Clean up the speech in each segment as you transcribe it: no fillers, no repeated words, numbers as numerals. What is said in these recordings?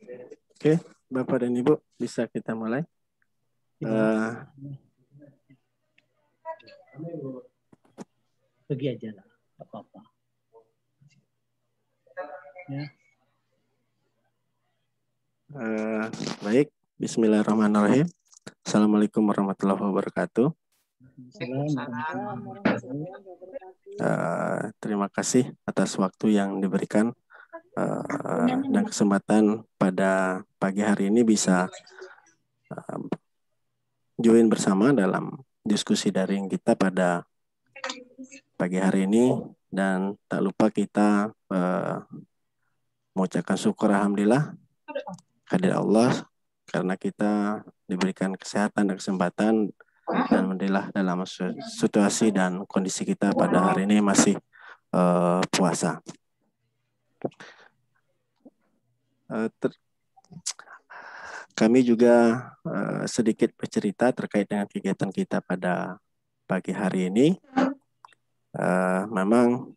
Oke, Bapak dan Ibu, bisa kita mulai. Pergi aja lah, nggak apa-apa. Ya. Baik, Bismillahirrahmanirrahim. Assalamualaikum warahmatullahi wabarakatuh. Terima kasih atas waktu yang diberikan dan kesempatan pada pagi hari ini bisa join bersama dalam diskusi daring kita pada pagi hari ini, dan tak lupa kita mengucapkan syukur alhamdulillah kehadirat Allah karena kita diberikan kesehatan dan kesempatan, dan alhamdulillah dalam situasi dan kondisi kita pada hari ini masih puasa. Kami juga sedikit bercerita terkait dengan kegiatan kita pada pagi hari ini. Memang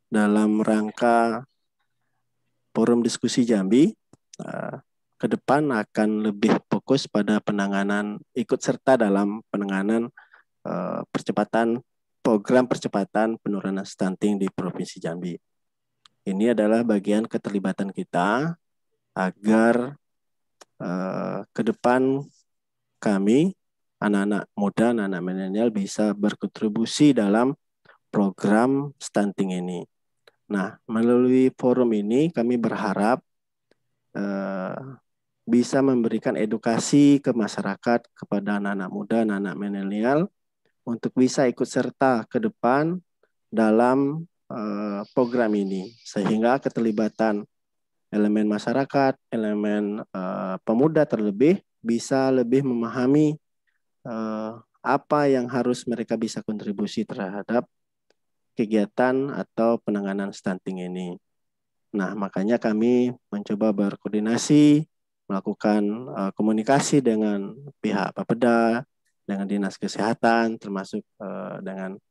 dalam rangka Forum Diskusi Jambi, ke depan akan lebih fokus pada penanganan, ikut serta dalam penanganan program percepatan penurunan stunting di Provinsi Jambi. Ini adalah bagian keterlibatan kita agar ke depan kami, anak-anak muda, anak-anak milenial bisa berkontribusi dalam program stunting ini. Nah, melalui forum ini kami berharap bisa memberikan edukasi ke masyarakat, kepada anak-anak muda, anak-anak milenial, untuk bisa ikut serta ke depan dalam program ini, sehingga keterlibatan elemen masyarakat, elemen pemuda terlebih bisa lebih memahami apa yang harus mereka bisa kontribusi terhadap kegiatan atau penanganan stunting ini. Nah, makanya kami mencoba berkoordinasi, melakukan komunikasi dengan pihak Bapeda, dengan Dinas Kesehatan, termasuk dengan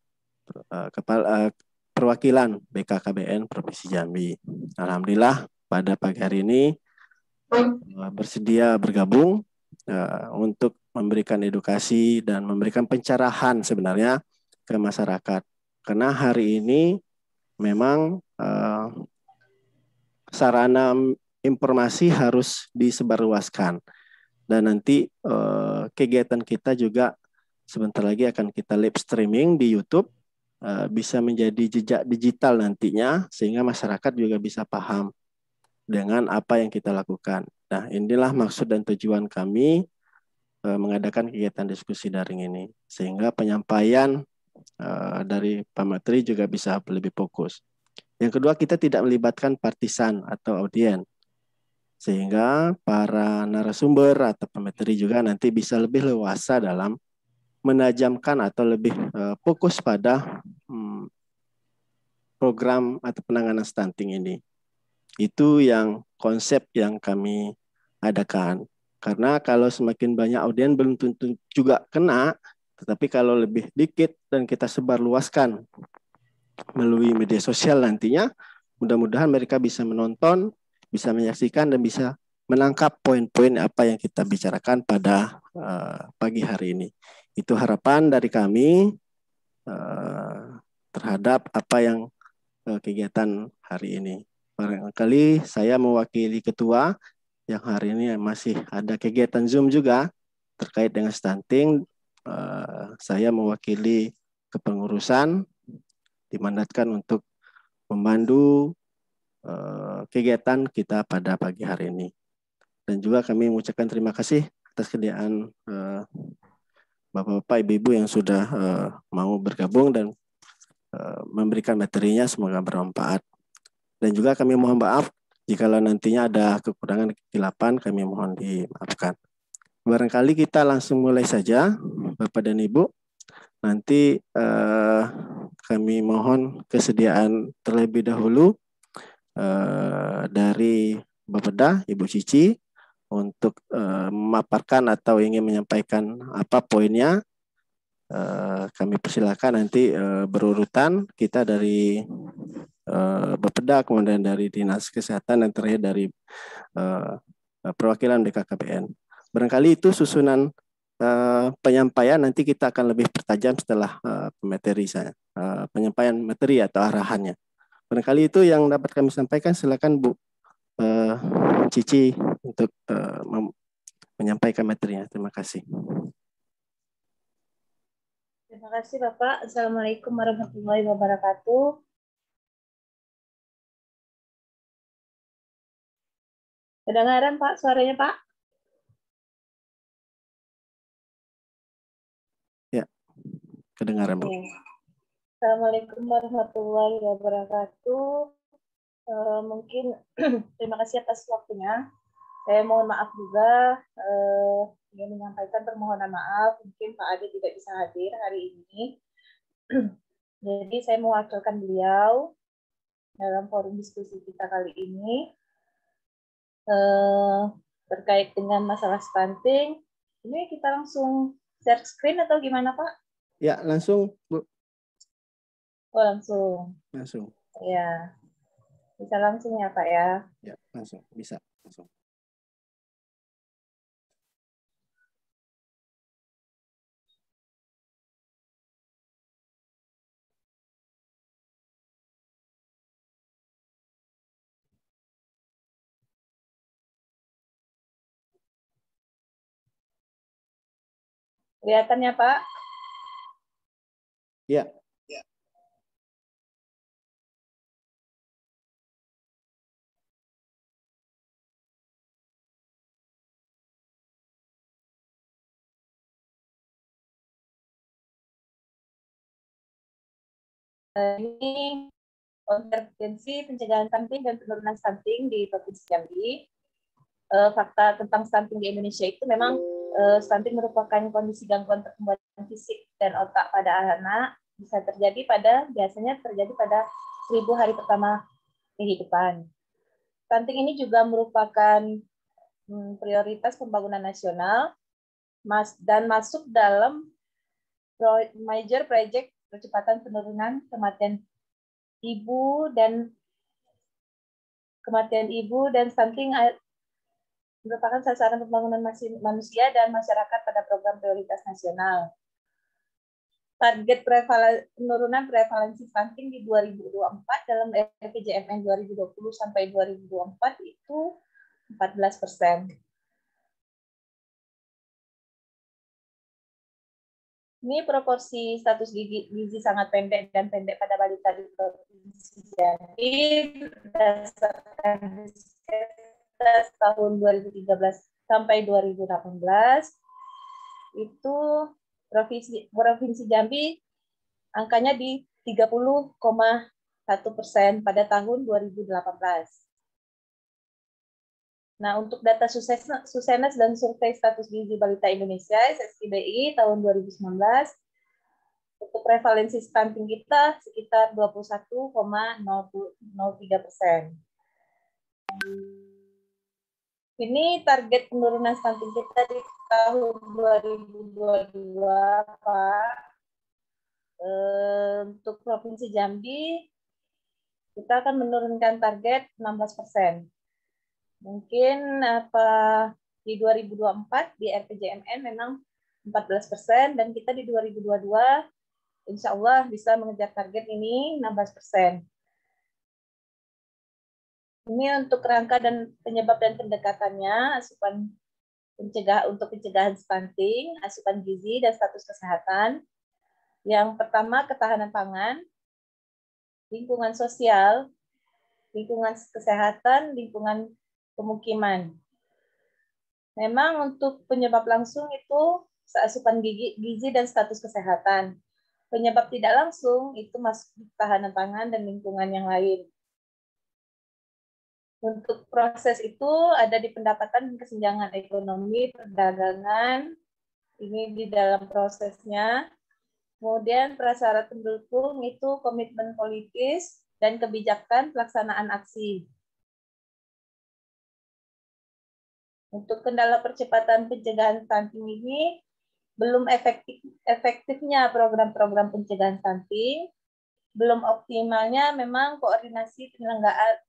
kepala perwakilan BKKBN Provinsi Jambi. Alhamdulillah pada pagi hari ini bersedia bergabung untuk memberikan edukasi dan memberikan pencerahan sebenarnya ke masyarakat. Karena hari ini memang sarana informasi harus disebarluaskan, dan nanti kegiatan kita juga sebentar lagi akan kita live streaming di YouTube, bisa menjadi jejak digital nantinya, sehingga masyarakat juga bisa paham dengan apa yang kita lakukan. Nah, inilah maksud dan tujuan kami mengadakan kegiatan diskusi daring ini, sehingga penyampaian dari Pak Menteri juga bisa lebih fokus. Yang kedua, kita tidak melibatkan partisan atau audien, sehingga para narasumber atau pemateri juga nanti bisa lebih leluasa dalam menajamkan atau lebih fokus pada program atau penanganan stunting ini. Itu yang konsep yang kami adakan. Karena kalau semakin banyak audien belum tentu juga kena, tetapi kalau lebih dikit dan kita sebarluaskan melalui media sosial nantinya, mudah-mudahan mereka bisa menonton, bisa menyaksikan, dan bisa menangkap poin-poin apa yang kita bicarakan pada pagi hari ini. Itu harapan dari kami terhadap apa yang kegiatan hari ini. Barangkali saya mewakili ketua yang hari ini masih ada kegiatan Zoom juga terkait dengan stunting. Saya mewakili kepengurusan, dimandatkan untuk memandu kegiatan kita pada pagi hari ini. Dan juga kami mengucapkan terima kasih atas kesediaan Bapak-Bapak, Ibu-Ibu yang sudah mau bergabung dan memberikan materinya, semoga bermanfaat. Dan juga kami mohon maaf jika nantinya ada kekurangan kesilapan, kami mohon dimaafkan. Barangkali kita langsung mulai saja, Bapak dan Ibu. Nanti kami mohon kesediaan terlebih dahulu dari Bapeda, Ibu Cici, untuk memaparkan atau ingin menyampaikan apa poinnya. Kami persilakan nanti berurutan, kita dari Bapeda, kemudian dari Dinas Kesehatan, dan terakhir dari perwakilan BKKBN. Barangkali itu susunan penyampaian, nanti kita akan lebih pertajam setelah penyampaian materi atau arahannya. Barangkali itu yang dapat kami sampaikan. Silakan Bu Cici untuk menyampaikan materinya. Terima kasih. Terima kasih Bapak. Assalamualaikum warahmatullahi wabarakatuh. Kedengaran Pak suaranya Pak? Ya, kedengaran Bu. Assalamualaikum warahmatullahi wabarakatuh. Mungkin terima kasih atas waktunya. Saya mohon maaf juga ingin menyampaikan permohonan maaf. Mungkin Pak Ade tidak bisa hadir hari ini. Jadi saya mewakilkan beliau dalam forum diskusi kita kali ini terkait dengan masalah stunting. Ini kita langsung share screen atau gimana Pak? Ya, langsung Bu. Oh langsung. Langsung. Ya. Bisa langsung ya Pak ya? Ya, langsung. Bisa. Langsung. Kelihatan ya Pak? Ya. Ini intervensi pencegahan stunting dan penurunan stunting di Provinsi Jambi. Fakta tentang stunting di Indonesia itu memang stunting merupakan kondisi gangguan pertumbuhan fisik dan otak pada anak, biasanya terjadi pada 1000 hari pertama kehidupan. Stunting ini juga merupakan prioritas pembangunan nasional dan masuk dalam major project percepatan penurunan kematian ibu dan stunting merupakan sasaran pembangunan manusia dan masyarakat pada program prioritas nasional. Target penurunan prevalensi stunting di 2024 dalam RPJMN 2020 sampai 2024 itu 14%. Ini proporsi status gizi sangat pendek dan pendek pada balita di Provinsi Jambi berdasarkan tahun 2013 sampai 2018 itu Provinsi Jambi angkanya di 30,1% pada tahun 2018. Nah, untuk data Susenas dan Survei Status Gizi Balita Indonesia SSGBI tahun 2019, untuk prevalensi stunting kita sekitar 21,03%. Ini target penurunan stunting kita di tahun 2022, Pak. Untuk Provinsi Jambi, kita akan menurunkan target 16%. Mungkin di 2024 di RPJMN memang 14% dan kita di 2022 insya Allah bisa mengejar target ini 16%. Ini untuk kerangka dan penyebab dan pendekatannya, asupan untuk pencegahan stunting, asupan gizi dan status kesehatan. Yang pertama ketahanan pangan, lingkungan sosial, lingkungan kesehatan, lingkungan pemukiman. Memang untuk penyebab langsung itu asupan gizi dan status kesehatan. Penyebab tidak langsung itu masuk ketahanan pangan dan lingkungan yang lain. Untuk proses itu ada di pendapatan dan kesenjangan ekonomi, perdagangan, ini di dalam prosesnya. Kemudian prasyarat pendukung itu komitmen politis dan kebijakan pelaksanaan aksi. Untuk kendala percepatan pencegahan stunting ini, belum efektifnya program-program pencegahan stunting, belum optimalnya memang koordinasi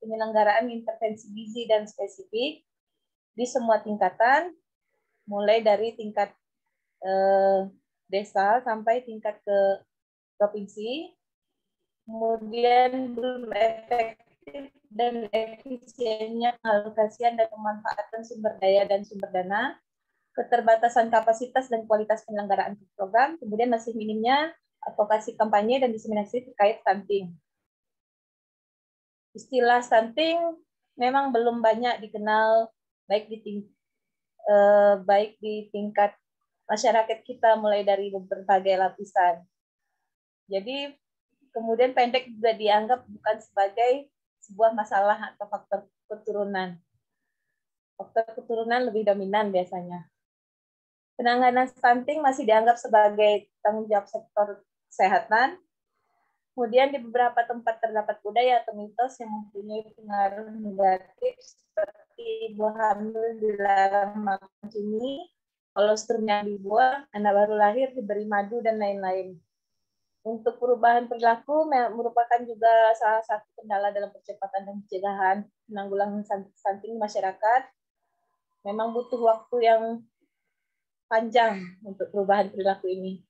penyelenggaraan intervensi gizi dan spesifik di semua tingkatan, mulai dari tingkat desa sampai tingkat ke provinsi. Kemudian belum efektif dan efisiennya pengalokasian dan pemanfaatan sumber daya dan sumber dana, keterbatasan kapasitas dan kualitas penyelenggaraan program, kemudian masih minimnya advokasi kampanye dan diseminasi terkait stunting. Istilah stunting memang belum banyak dikenal baik di tingkat masyarakat kita mulai dari berbagai lapisan. Jadi kemudian pendek juga dianggap bukan sebagai sebuah masalah atau faktor keturunan. Faktor keturunan lebih dominan biasanya. Penanganan stunting masih dianggap sebagai tanggung jawab sektor kesehatan. Kemudian di beberapa tempat terdapat budaya atau mitos yang mempunyai pengaruh negatif seperti ibu hamil dilarang makan cumi, kolostrumnya dibuang, anak baru lahir diberi madu, dan lain-lain. Untuk perubahan perilaku merupakan juga salah satu kendala dalam percepatan dan pencegahan penanggulangan stunting di masyarakat. Memang butuh waktu yang panjang untuk perubahan perilaku ini.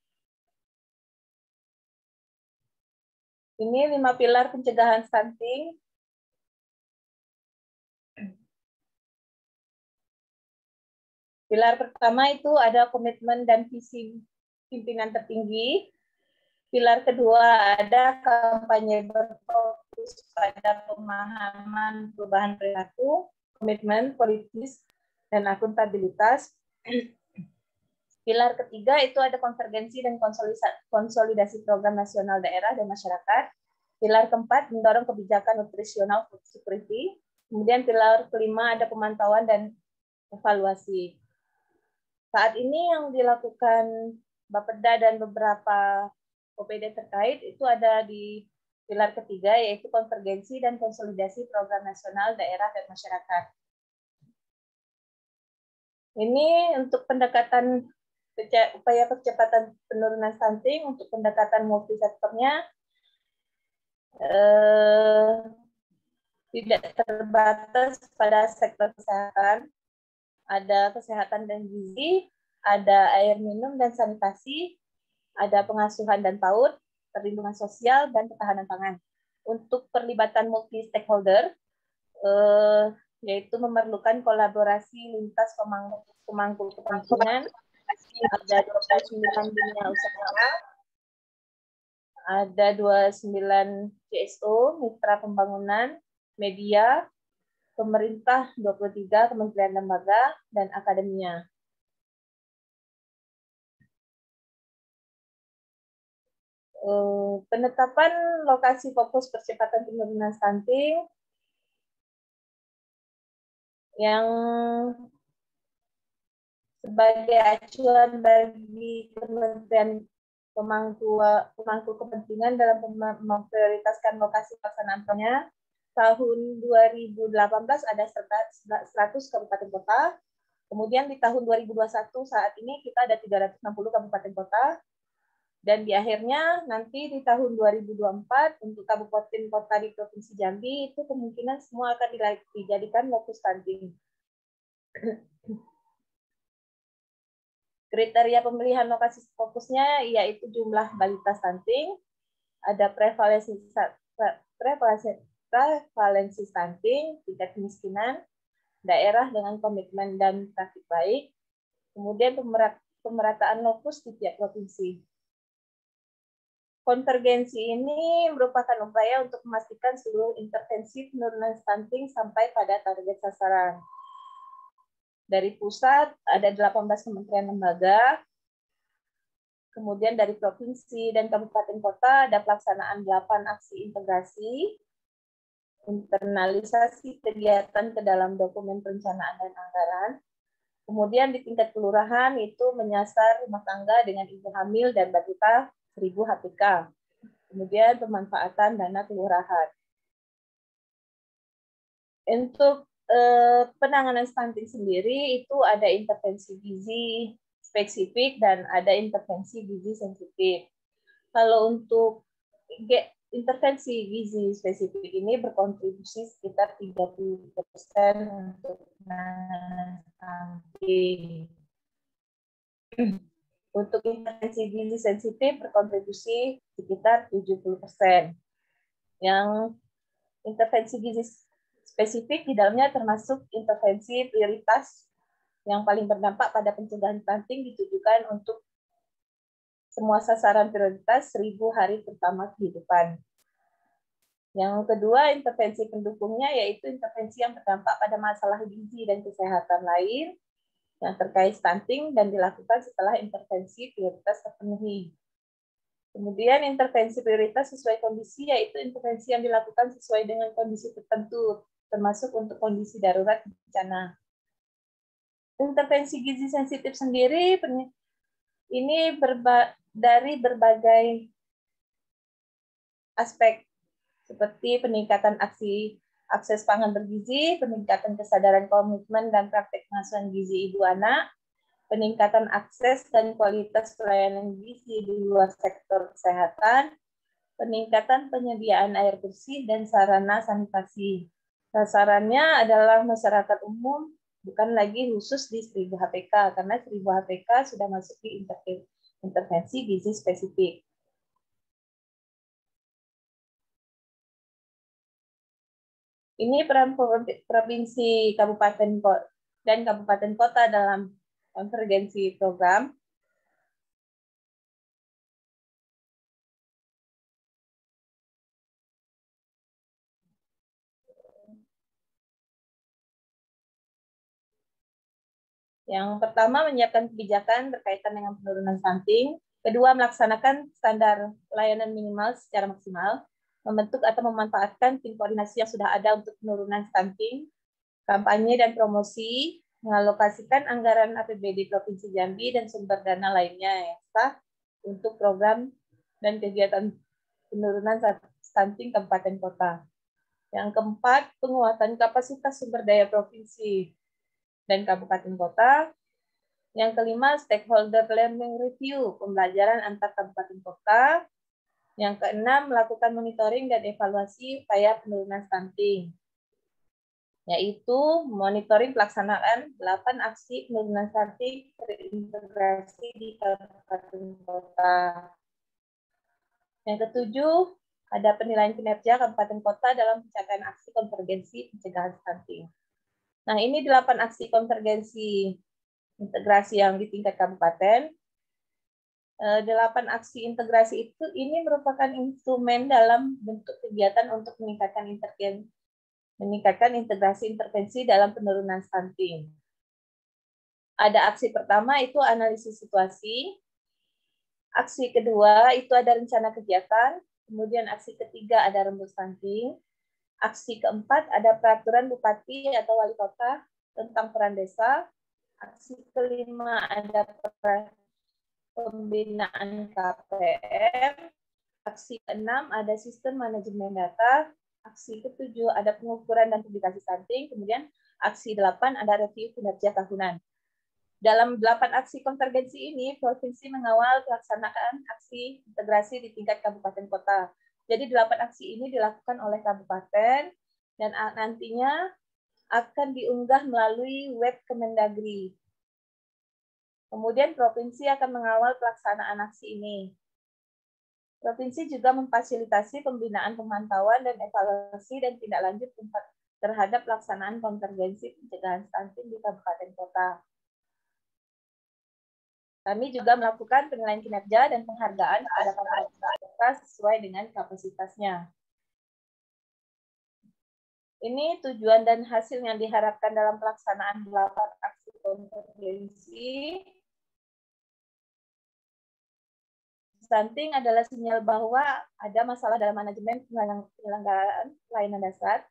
Ini 5 pilar pencegahan stunting. Pilar pertama itu ada komitmen dan visi pimpinan tertinggi. Pilar kedua ada kampanye berfokus pada pemahaman perubahan perilaku, komitmen politis, dan akuntabilitas. Pilar ketiga itu ada konvergensi dan konsolidasi program nasional daerah dan masyarakat. Pilar keempat mendorong kebijakan nutrisional food security. Kemudian pilar kelima ada pemantauan dan evaluasi. Saat ini yang dilakukan Bapeda dan beberapa OPD terkait itu ada di pilar ketiga, yaitu konvergensi dan konsolidasi program nasional daerah dan masyarakat. Ini untuk pendekatan upaya percepatan penurunan stunting, untuk pendekatan multisektornya tidak terbatas pada sektor kesehatan. Ada kesehatan dan gizi, ada air minum dan sanitasi, ada pengasuhan dan PAUD, perlindungan sosial, dan ketahanan pangan. Untuk perlibatan multi-stakeholder, yaitu memerlukan kolaborasi lintas pemangku kepentingan, ada 29 dunia usaha, ada 29 CSO, mitra pembangunan, media, pemerintah 23, kementerian lembaga, dan akademia. Penetapan lokasi fokus percepatan penurunan stunting yang sebagai acuan bagi kementerian pemangku kepentingan dalam memprioritaskan lokasi pelaksanaannya. Tahun 2018 ada 100 kabupaten kota. Kemudian di tahun 2021 saat ini kita ada 360 kabupaten kota. Dan di akhirnya nanti di tahun 2024 untuk kabupaten kota di Provinsi Jambi itu kemungkinan semua akan dijadikan lokus stunting. Kriteria pemilihan lokasi fokusnya yaitu jumlah balita stunting, ada prevalensi stunting, tingkat kemiskinan, daerah dengan komitmen dan praktik baik, kemudian pemerataan lokus di tiap provinsi. Konvergensi ini merupakan upaya untuk memastikan seluruh intervensi penurunan stunting sampai pada target sasaran. Dari pusat ada 18 kementerian lembaga, kemudian dari provinsi dan kabupaten kota ada pelaksanaan 8 aksi integrasi, internalisasi kegiatan ke dalam dokumen perencanaan dan anggaran. Kemudian di tingkat kelurahan itu menyasar rumah tangga dengan ibu hamil dan balita 1000 HPK. Kemudian pemanfaatan dana kelurahan. Untuk penanganan stunting sendiri itu ada intervensi gizi spesifik dan ada intervensi gizi sensitif. Kalau untuk intervensi gizi spesifik ini berkontribusi sekitar 30% untuk penanganan stunting. Untuk intervensi gizi sensitif berkontribusi sekitar 70%. Yang intervensi gizi spesifik di dalamnya termasuk intervensi prioritas yang paling berdampak pada pencegahan stunting ditujukan untuk semua sasaran prioritas 1000 hari pertama kehidupan. Yang kedua, intervensi pendukungnya yaitu intervensi yang berdampak pada masalah gizi dan kesehatan lain yang terkait stunting dan dilakukan setelah intervensi prioritas terpenuhi. Kemudian intervensi prioritas sesuai kondisi yaitu intervensi yang dilakukan sesuai dengan kondisi tertentu, termasuk untuk kondisi darurat bencana. Intervensi gizi sensitif sendiri ini dari berbagai aspek seperti peningkatan akses pangan bergizi, peningkatan kesadaran komitmen dan praktek pengasuhan gizi ibu anak, peningkatan akses dan kualitas pelayanan gizi di luar sektor kesehatan, peningkatan penyediaan air bersih dan sarana sanitasi. Sasarannya adalah masyarakat umum, bukan lagi khusus di 1000 HPK, karena 1000 HPK sudah masuk di intervensi gizi spesifik. Ini peran provinsi, kabupaten, dan kabupaten kota dalam konvergensi program. Yang pertama, menyiapkan kebijakan berkaitan dengan penurunan stunting. Kedua, melaksanakan standar layanan minimal secara maksimal. Membentuk atau memanfaatkan tim koordinasi yang sudah ada untuk penurunan stunting, kampanye dan promosi, mengalokasikan anggaran APBD Provinsi Jambi dan sumber dana lainnya yang sah untuk program dan kegiatan penurunan stunting kabupaten kota. Yang keempat, penguatan kapasitas sumber daya provinsi dan kabupaten kota. Yang kelima, stakeholder learning review, pembelajaran antar kabupaten kota. Yang keenam, melakukan monitoring dan evaluasi upaya penurunan stunting, yaitu monitoring pelaksanaan 8 aksi penurunan stunting terintegrasi di kabupaten kota. Yang ketujuh, ada penilaian kinerja kabupaten kota dalam pencapaian aksi konvergensi pencegahan stunting. Nah, ini 8 aksi konvergensi integrasi yang di tingkat kabupaten. 8 aksi integrasi itu ini merupakan instrumen dalam bentuk kegiatan untuk meningkatkan integrasi intervensi dalam penurunan stunting. Ada aksi pertama itu analisis situasi. Aksi kedua itu ada rencana kegiatan. Kemudian aksi ketiga ada rembuk stunting. Aksi keempat ada peraturan bupati atau wali kota tentang peran desa. Aksi kelima ada pembinaan KPM. Aksi keenam ada sistem manajemen data. Aksi ketujuh ada pengukuran dan publikasi stunting. Kemudian aksi 8 ada review kinerja tahunan. Dalam 8 aksi konvergensi ini, provinsi mengawal pelaksanaan aksi integrasi di tingkat kabupaten kota. Jadi 8 aksi ini dilakukan oleh kabupaten dan nantinya akan diunggah melalui web Kemendagri. Kemudian provinsi akan mengawal pelaksanaan aksi ini. Provinsi juga memfasilitasi pembinaan pemantauan dan evaluasi dan tindak lanjut terhadap pelaksanaan konvergensi pencegahan stunting di kabupaten kota. Kami juga melakukan penilaian kinerja dan penghargaan kepada kabupaten kota sesuai dengan kapasitasnya. Ini tujuan dan hasil yang diharapkan dalam pelaksanaan 8 aksi konvergensi. Stunting adalah sinyal bahwa ada masalah dalam manajemen penyelenggaraan pelayanan dasar,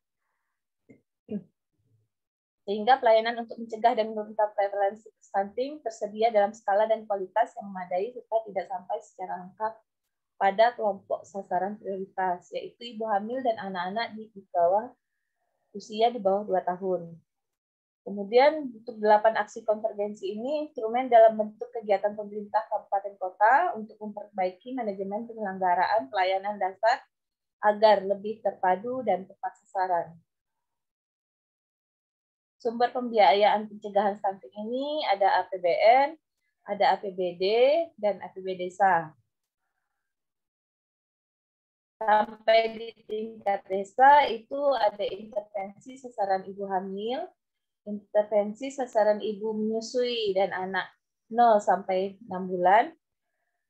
sehingga pelayanan untuk mencegah dan menurunkan prevalensi stunting tersedia dalam skala dan kualitas yang memadai serta tidak sampai secara lengkap pada kelompok sasaran prioritas, yaitu ibu hamil dan anak-anak di bawah usia di bawah 2 tahun. Kemudian untuk 8 aksi konvergensi ini instrumen dalam bentuk kegiatan pemerintah kabupaten kota untuk memperbaiki manajemen penyelenggaraan pelayanan dasar agar lebih terpadu dan tepat sasaran. Sumber pembiayaan pencegahan stunting ini ada APBN, ada APBD, dan APB desa. Sampai di tingkat desa itu ada intervensi sasaran ibu hamil, intervensi sasaran ibu menyusui dan anak 0 sampai 6 bulan.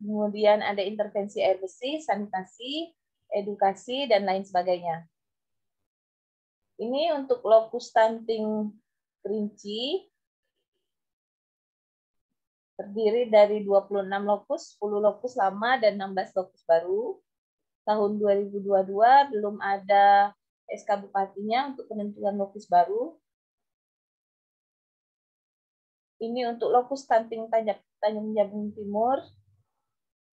Kemudian ada intervensi air bersih, sanitasi, edukasi, dan lain sebagainya. Ini untuk lokus stunting Kerinci terdiri dari 26 lokus, 10 lokus lama dan 16 lokus baru. Tahun 2022 belum ada SK Bupatinya untuk penentuan lokus baru. Ini untuk lokus stunting Tanjung Jabung Timur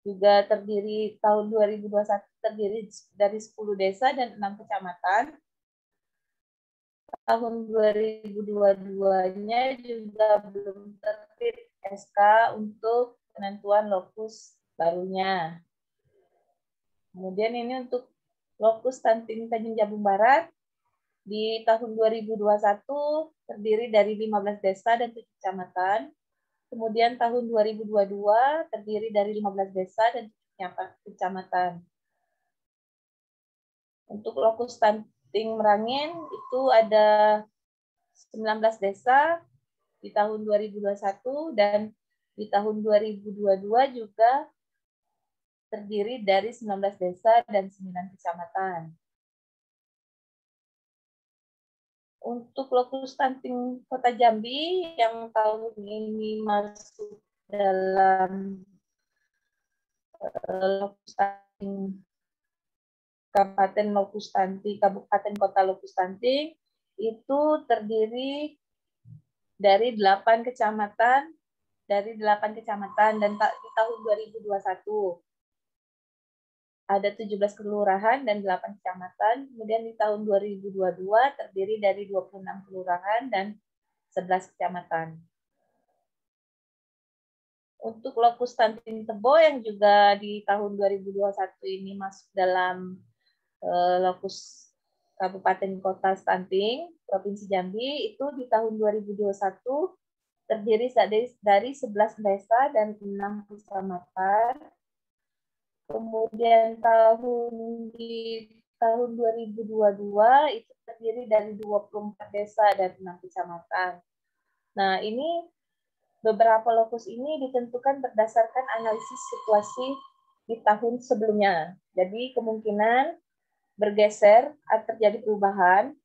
juga terdiri tahun 2021 terdiri dari 10 desa dan 6 kecamatan. Tahun 2022-nya juga belum terbit SK untuk penentuan lokus barunya. Kemudian ini untuk lokus stunting Tanjung Jabung Barat di tahun 2021 terdiri dari 15 desa dan 7 kecamatan. Kemudian tahun 2022 terdiri dari 15 desa dan 7 kecamatan. Untuk lokus stunting Merangin itu ada 19 desa di tahun 2021 dan di tahun 2022 juga terdiri dari 19 desa dan 9 kecamatan. Untuk lokus stunting Kota Jambi yang tahun ini masuk dalam lokus stunting Kabupaten lokus stunting, Kabupaten Kota lokus stunting itu terdiri dari 8 kecamatan, dan di tahun 2021 ada 17 kelurahan dan 8 kecamatan. Kemudian di tahun 2022 terdiri dari 26 kelurahan dan 11 kecamatan. Untuk lokus stunting Tebo yang juga di tahun 2021 ini masuk dalam lokus Kabupaten Kota Stunting Provinsi Jambi itu di tahun 2021 terdiri dari 11 desa dan 6 kecamatan. Kemudian di tahun 2022 itu terdiri dari 24 desa dan 6 kecamatan. Nah, ini beberapa lokus ini ditentukan berdasarkan analisis situasi di tahun sebelumnya. Jadi kemungkinan bergeser atau terjadi perubahan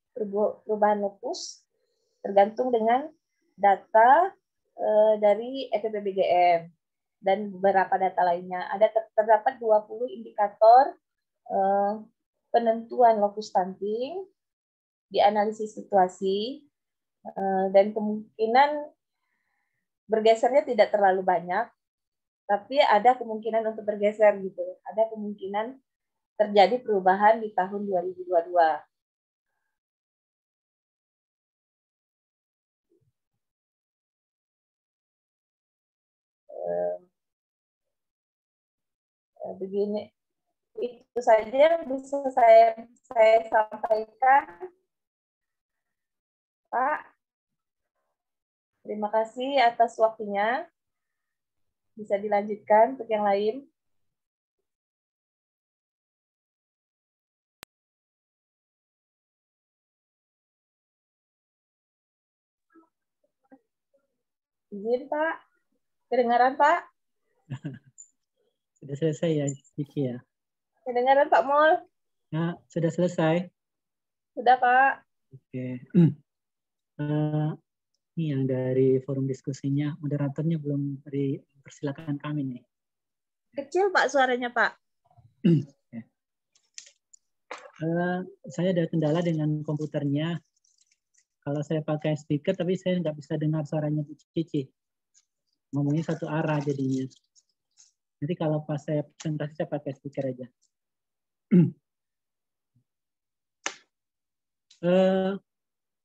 lokus tergantung dengan data dari EPPBGM dan beberapa data lainnya. Ada terdapat 20 indikator penentuan lokus stunting di analisis situasi dan kemungkinan bergesernya tidak terlalu banyak, tapi ada kemungkinan untuk bergeser gitu. Ada kemungkinan terjadi perubahan di tahun 2022. Begini, itu saja yang bisa saya sampaikan, Pak. Terima kasih atas waktunya. Bisa dilanjutkan untuk yang lain. Izin, Pak. Kedengaran, Pak? Sudah selesai ya, Cici ya? Kedengaran, Pak Mul? Ya, sudah selesai. Sudah, Pak. Oke. Ini yang dari forum diskusinya, moderatornya belum dipersilakan kami nih. Kecil, Pak, suaranya, Pak. Saya ada kendala dengan komputernya. Kalau saya pakai speaker, tapi saya nggak bisa dengar suaranya Cici. Ngomongnya satu arah jadinya. Nanti kalau pas saya presentasi, saya pakai speaker aja.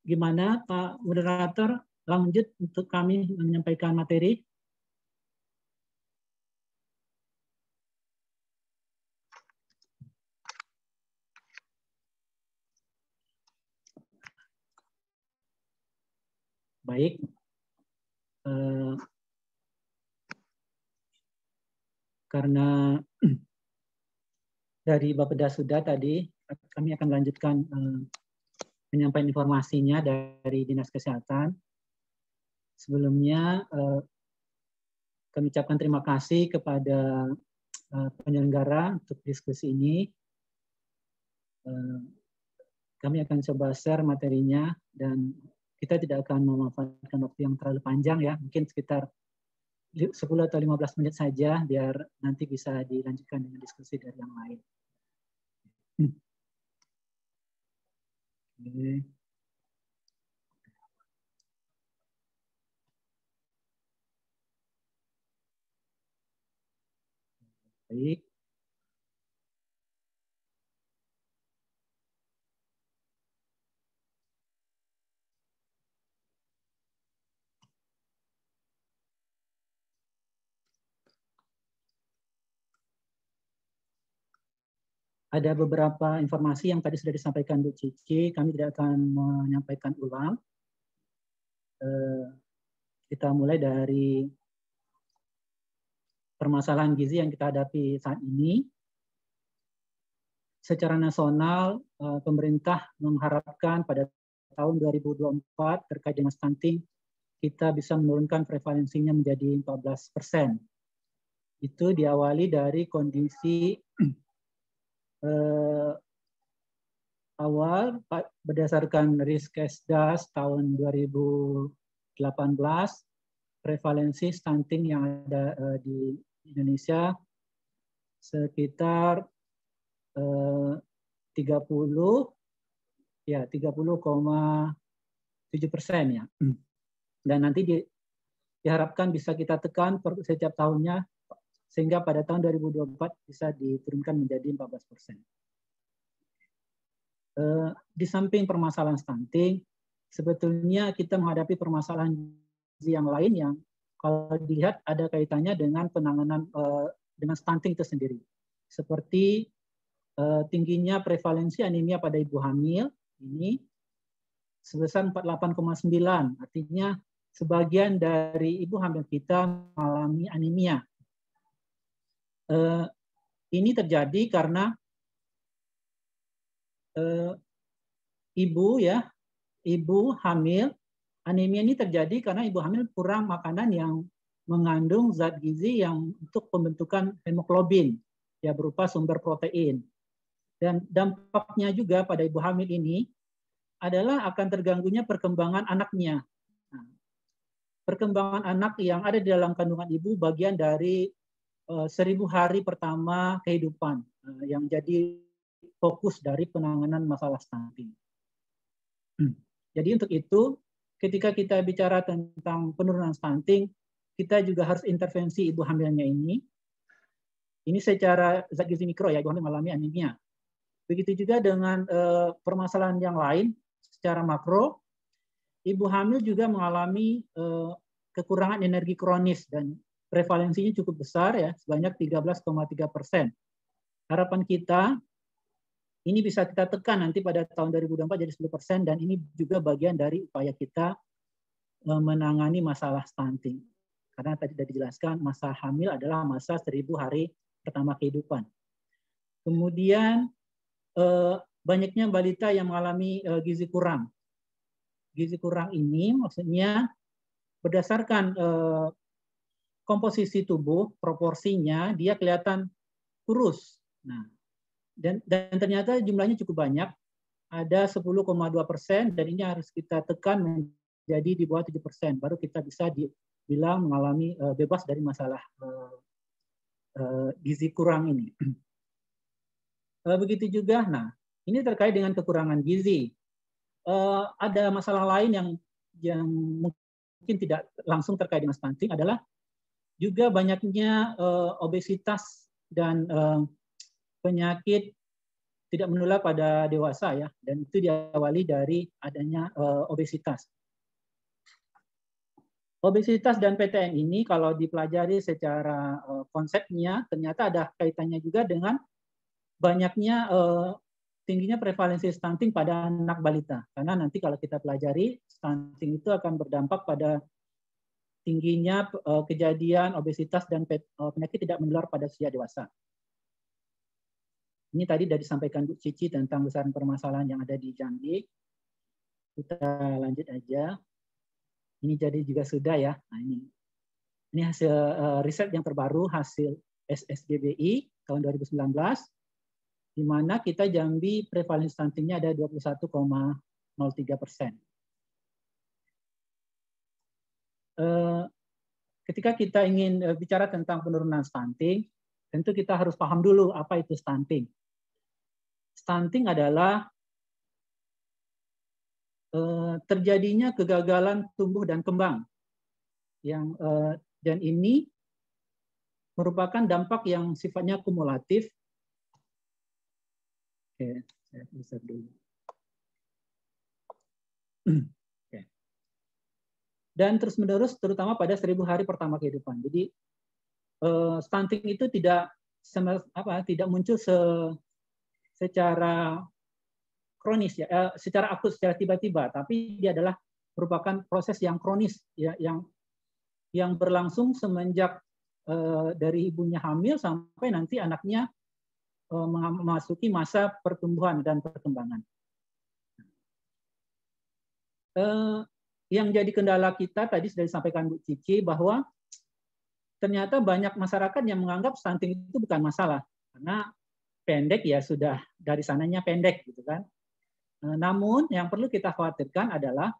Gimana Pak Moderator, lanjut untuk kami menyampaikan materi. Baik. Karena dari Bapeda sudah tadi, kami akan lanjutkan penyampaian informasinya dari Dinas Kesehatan. Sebelumnya kami ucapkan terima kasih kepada penyelenggara untuk diskusi ini. Kami akan coba share materinya dan kita tidak akan memanfaatkan waktu yang terlalu panjang ya, mungkin sekitar 10 atau 15 menit saja biar nanti bisa dilanjutkan dengan diskusi dari yang lain. Oke. Baik. Ada beberapa informasi yang tadi sudah disampaikan Bu Cici, kami tidak akan menyampaikan ulang. Kita mulai dari permasalahan gizi yang kita hadapi saat ini. Secara nasional, pemerintah mengharapkan pada tahun 2024 terkait dengan stunting, kita bisa menurunkan prevalensinya menjadi 14%. Itu diawali dari kondisi awal berdasarkan Riskesdas tahun 2018, prevalensi stunting yang ada di Indonesia sekitar 30,7% ya. Dan nanti diharapkan bisa kita tekan setiap tahunnya sehingga pada tahun 2024 bisa diturunkan menjadi 14%. Di samping permasalahan stunting, sebetulnya kita menghadapi permasalahan gizi yang lain yang kalau dilihat ada kaitannya dengan penanganan dengan stunting itu sendiri. Seperti tingginya prevalensi anemia pada ibu hamil ini sebesar 48,9, artinya sebagian dari ibu hamil kita mengalami anemia. Ini terjadi karena ibu hamil, anemia ini terjadi karena ibu hamil kurang makanan yang mengandung zat gizi yang untuk pembentukan hemoglobin, ya berupa sumber protein. Dan dampaknya juga pada ibu hamil ini adalah akan terganggunya perkembangan anaknya. Nah, perkembangan anak yang ada di dalam kandungan ibu bagian dari 1000 hari pertama kehidupan yang jadi fokus dari penanganan masalah stunting. Jadi untuk itu, ketika kita bicara tentang penurunan stunting, kita juga harus intervensi ibu hamilnya ini. Ini secara zat gizi mikro ya, ibu hamil mengalami anemia. Begitu juga dengan permasalahan yang lain, secara makro, ibu hamil juga mengalami kekurangan energi kronis dan prevalensinya cukup besar ya, sebanyak 13,3%. Harapan kita ini bisa kita tekan nanti pada tahun 2024 jadi 10% dan ini juga bagian dari upaya kita menangani masalah stunting. Karena tadi sudah dijelaskan masa hamil adalah masa 1000 hari pertama kehidupan. Kemudian banyaknya balita yang mengalami gizi kurang. Gizi kurang ini maksudnya berdasarkan komposisi tubuh, proporsinya dia kelihatan kurus. Nah, dan ternyata jumlahnya cukup banyak, ada 10,2% dan ini harus kita tekan menjadi di bawah 7%, baru kita bisa dibilang mengalami bebas dari masalah gizi kurang ini. Begitu juga, nah ini terkait dengan kekurangan gizi. Ada masalah lain yang mungkin tidak langsung terkait dengan stunting adalah juga banyaknya obesitas dan penyakit tidak menular pada dewasa ya, dan itu diawali dari adanya obesitas. Obesitas dan PTN ini kalau dipelajari secara konsepnya ternyata ada kaitannya juga dengan banyaknya tingginya prevalensi stunting pada anak balita. Karena nanti kalau kita pelajari, stunting itu akan berdampak pada tingginya kejadian obesitas dan penyakit tidak menular pada usia dewasa. Ini tadi sudah disampaikan Bu Cici tentang besaran permasalahan yang ada di Jambi. Kita lanjut aja. Ini jadi juga sudah ya. Nah, ini hasil riset yang terbaru, hasil SSGBI tahun 2019, di mana kita Jambi prevalensi stuntingnya ada 21,03%. Ketika kita ingin bicara tentang penurunan stunting, tentu kita harus paham dulu apa itu stunting. Stunting adalah terjadinya kegagalan tumbuh dan kembang, dan ini merupakan dampak yang sifatnya kumulatif. Oke, saya bisa dulu. Oke. Dan terus-menerus, terutama pada 1000 hari pertama kehidupan. Jadi stunting itu tidak muncul secara kronis ya, secara akut, secara tiba-tiba, tapi dia adalah merupakan proses yang kronis ya, yang berlangsung semenjak dari ibunya hamil sampai nanti anaknya memasuki masa pertumbuhan dan perkembangan. Yang jadi kendala kita tadi sudah disampaikan Bu Cici bahwa ternyata banyak masyarakat yang menganggap stunting itu bukan masalah karena pendek ya sudah dari sananya pendek gitu kan. Namun yang perlu kita khawatirkan adalah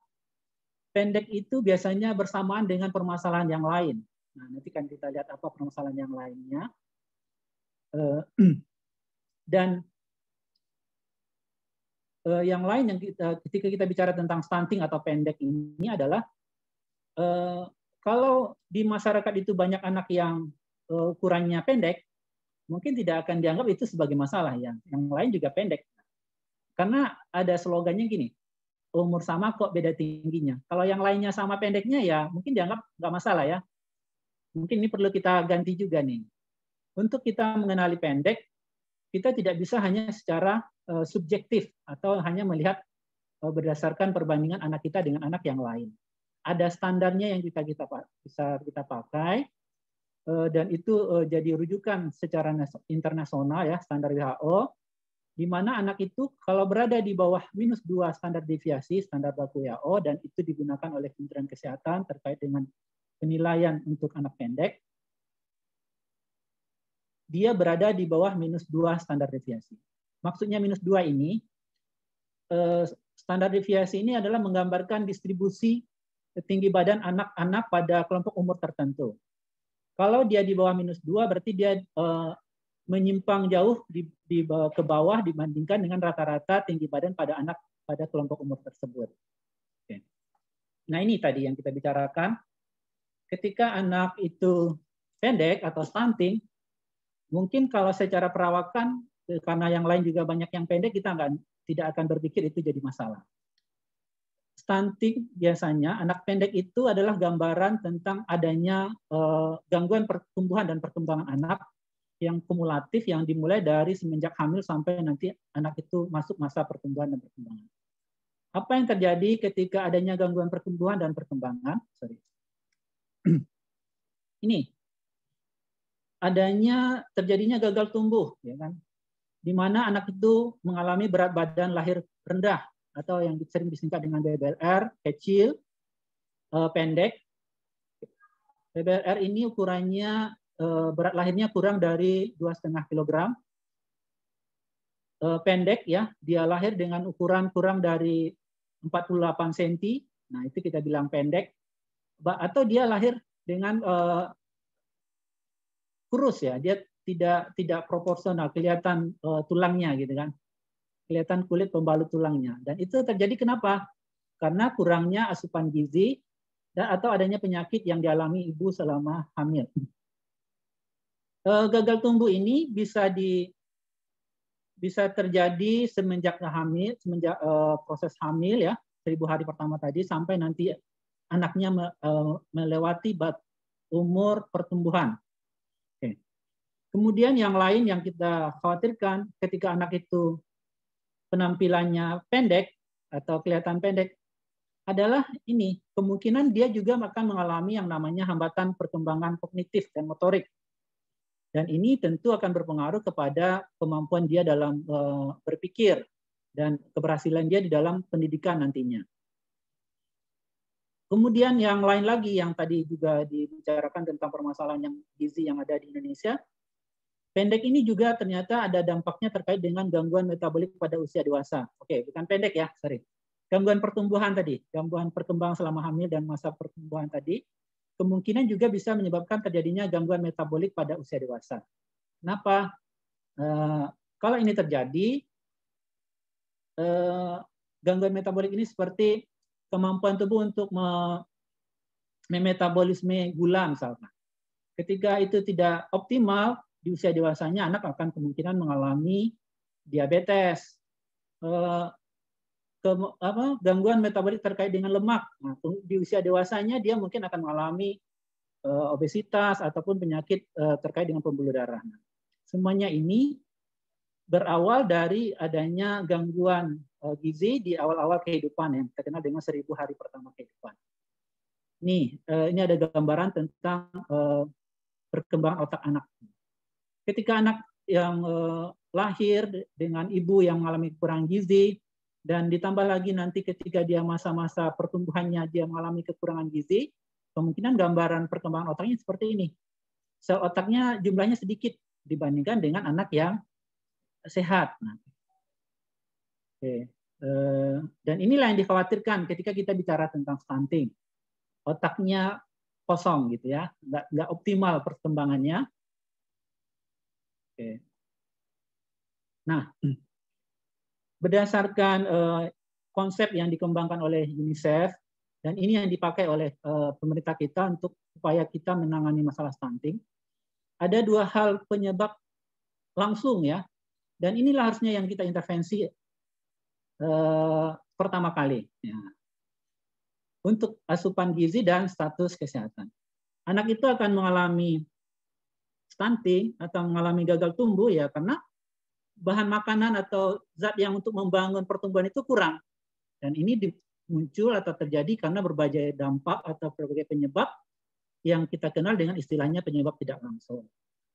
pendek itu biasanya bersamaan dengan permasalahan yang lain. Nah, nanti kan kita lihat apa permasalahan yang lainnya. Dan yang lain yang ketika kita bicara tentang stunting atau pendek ini adalah kalau di masyarakat itu banyak anak yang ukurannya pendek, mungkin tidak akan dianggap itu sebagai masalah ya. Yang lain juga pendek. Karena ada slogannya gini, umur sama kok beda tingginya. Kalau yang lainnya sama pendeknya ya mungkin dianggap nggak masalah ya. Mungkin ini perlu kita ganti juga nih. Untuk kita mengenali pendek, kita tidak bisa hanya secara subjektif atau hanya melihat berdasarkan perbandingan anak kita dengan anak yang lain. Ada standarnya yang bisa kita pakai dan itu jadi rujukan secara internasional ya, standar WHO, di mana anak itu kalau berada di bawah -2 standar deviasi, standar baku WHO, dan itu digunakan oleh Kementerian Kesehatan terkait dengan penilaian untuk anak pendek, dia berada di bawah -2 standar deviasi. Maksudnya -2 ini, standar deviasi ini adalah menggambarkan distribusi tinggi badan anak-anak pada kelompok umur tertentu. Kalau dia di bawah -2 berarti dia menyimpang jauh ke bawah dibandingkan dengan rata-rata tinggi badan pada anak pada kelompok umur tersebut. Oke. Nah ini tadi yang kita bicarakan. Ketika anak itu pendek atau stunting, mungkin kalau secara perawakan karena yang lain juga banyak yang pendek, kita tidak akan berpikir itu jadi masalah. Stunting biasanya anak pendek itu adalah gambaran tentang adanya gangguan pertumbuhan dan perkembangan anak yang kumulatif yang dimulai dari semenjak hamil sampai nanti anak itu masuk masa pertumbuhan dan perkembangan. Apa yang terjadi ketika adanya gangguan pertumbuhan dan perkembangan? Ini terjadinya gagal tumbuh, ya kan? Di mana anak itu mengalami berat badan lahir rendah atau yang sering disingkat dengan BBLR, kecil, pendek. BBLR ini ukurannya berat lahirnya kurang dari 2,5 kg. Pendek ya, dia lahir dengan ukuran kurang dari 48 cm. Nah, itu kita bilang pendek. Atau dia lahir dengan kurus ya, dia tidak proporsional, kelihatan tulangnya gitu kan. Kelihatan kulit pembalut tulangnya. Dan itu terjadi kenapa? Karena kurangnya asupan gizi atau adanya penyakit yang dialami ibu selama hamil. Gagal tumbuh ini bisa terjadi semenjak proses hamil ya, 1000 hari pertama tadi sampai nanti anaknya melewati umur pertumbuhan. Oke. Kemudian yang lain yang kita khawatirkan ketika anak itu penampilannya pendek atau kelihatan pendek adalah ini, kemungkinan dia juga akan mengalami yang namanya hambatan perkembangan kognitif dan motorik. Dan ini tentu akan berpengaruh kepada kemampuan dia dalam berpikir dan keberhasilan dia di dalam pendidikan nantinya. Kemudian yang lain lagi yang tadi juga dibicarakan tentang permasalahan yang gizi yang ada di Indonesia, pendek ini juga ternyata ada dampaknya terkait dengan gangguan metabolik pada usia dewasa. Oke, bukan pendek ya, sorry. Gangguan pertumbuhan tadi, gangguan perkembangan selama hamil dan masa pertumbuhan tadi, kemungkinan juga bisa menyebabkan terjadinya gangguan metabolik pada usia dewasa. Kenapa? Kalau ini terjadi, gangguan metabolik ini seperti kemampuan tubuh untuk memetabolisme gula misalnya. Ketika itu tidak optimal, di usia dewasanya anak akan kemungkinan mengalami diabetes, gangguan metabolik terkait dengan lemak. Nah, di usia dewasanya dia mungkin akan mengalami obesitas ataupun penyakit terkait dengan pembuluh darah. Nah, semuanya ini berawal dari adanya gangguan gizi di awal-awal kehidupan yang kita kenal dengan 1000 hari pertama kehidupan. Ini ada gambaran tentang perkembangan otak anak. Ketika anak yang lahir dengan ibu yang mengalami kekurangan gizi, dan ditambah lagi nanti ketika dia masa-masa pertumbuhannya dia mengalami kekurangan gizi, kemungkinan gambaran perkembangan otaknya seperti ini. Sel otaknya jumlahnya sedikit dibandingkan dengan anak yang sehat. Nah, dan inilah yang dikhawatirkan ketika kita bicara tentang stunting. Otaknya kosong gitu ya, nggak optimal perkembangannya. Nah, berdasarkan konsep yang dikembangkan oleh UNICEF, dan ini yang dipakai oleh pemerintah kita untuk upaya kita menangani masalah stunting, ada 2 hal penyebab langsung ya, dan inilah harusnya yang kita intervensi pertama kali. Ya. Untuk asupan gizi dan status kesehatan. Anak itu akan mengalami stunting atau mengalami gagal tumbuh ya karena bahan makanan atau zat yang untuk membangun pertumbuhan itu kurang. Dan ini muncul atau terjadi karena berbagai dampak atau berbagai penyebab yang kita kenal dengan istilahnya penyebab tidak langsung.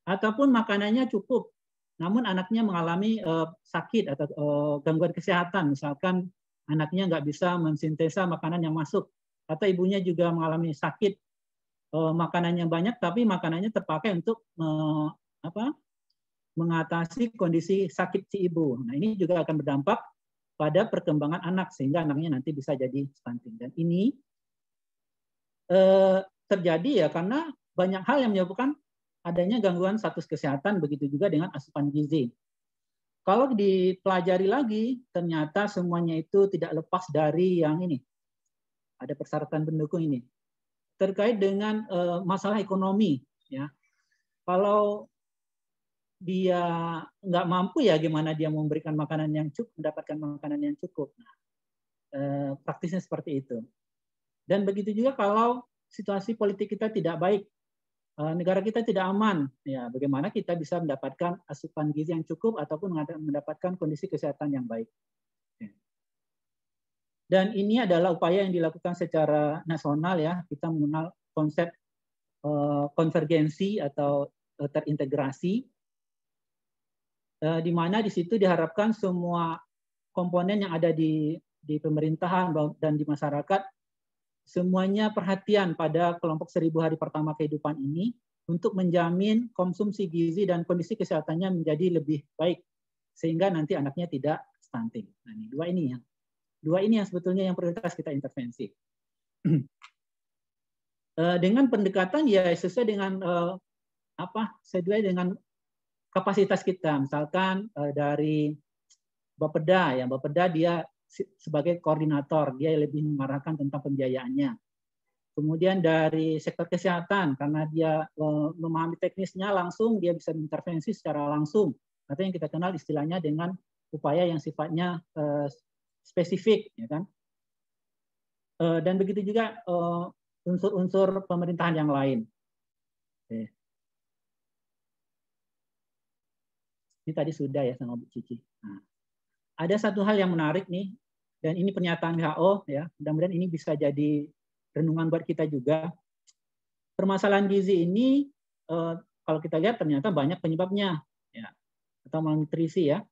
Ataupun makanannya cukup, namun anaknya mengalami sakit atau gangguan kesehatan. Misalkan anaknya nggak bisa mensintesa makanan yang masuk. Atau ibunya juga mengalami sakit, makanannya banyak, tapi makanannya terpakai untuk mengatasi kondisi sakit si ibu. Nah, ini juga akan berdampak pada perkembangan anak sehingga anaknya nanti bisa jadi stunting. Dan ini terjadi ya karena banyak hal yang menyebabkan adanya gangguan status kesehatan, begitu juga dengan asupan gizi. Kalau dipelajari lagi, ternyata semuanya itu tidak lepas dari yang ini. Ada persyaratan pendukung ini. Terkait dengan masalah ekonomi. Ya. Kalau dia nggak mampu ya gimana dia memberikan makanan yang cukup, mendapatkan makanan yang cukup. Nah, praktisnya seperti itu. Dan begitu juga kalau situasi politik kita tidak baik, negara kita tidak aman, ya bagaimana kita bisa mendapatkan asupan gizi yang cukup ataupun mendapatkan kondisi kesehatan yang baik. Dan ini adalah upaya yang dilakukan secara nasional ya, kita mengenal konsep konvergensi atau terintegrasi, di mana di situ diharapkan semua komponen yang ada di pemerintahan dan di masyarakat semuanya perhatian pada kelompok 1000 hari pertama kehidupan ini untuk menjamin konsumsi gizi dan kondisi kesehatannya menjadi lebih baik sehingga nanti anaknya tidak stunting. Nah, ini dua ini yang sebetulnya yang prioritas kita intervensi. Dengan pendekatan ya sesuai dengan sesuai dengan kapasitas kita. Misalkan dari Bapeda ya, Bapeda dia sebagai koordinator, dia lebih mengarahkan tentang pembiayaannya. Kemudian dari sektor kesehatan, karena dia memahami teknisnya langsung, dia bisa intervensi secara langsung. Atau yang kita kenal istilahnya dengan upaya yang sifatnya spesifik, ya kan? Dan begitu juga unsur-unsur pemerintahan yang lain. Oke. Ini tadi sudah ya sama Bu Cici. Nah, ada satu hal yang menarik nih, dan ini pernyataan WHO ya, mudah-mudahan ini bisa jadi renungan buat kita juga. Permasalahan gizi ini kalau kita lihat ternyata banyak penyebabnya ya, atau malnutrisi ya.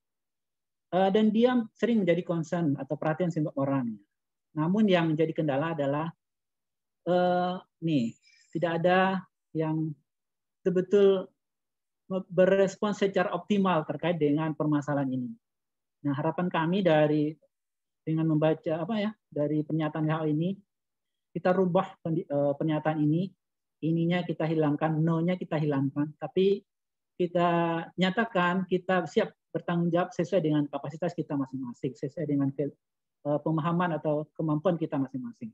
Dan dia sering menjadi concern atau perhatian semua orang. Namun yang menjadi kendala adalah tidak ada yang betul-betul berespons secara optimal terkait dengan permasalahan ini. Nah, harapan kami dengan membaca dari pernyataan WHO ini, kita rubah pernyataan ini, ininya kita hilangkan, no-nya kita hilangkan, tapi kita nyatakan kita siap bertanggung jawab sesuai dengan kapasitas kita masing-masing, sesuai dengan pemahaman atau kemampuan kita masing-masing.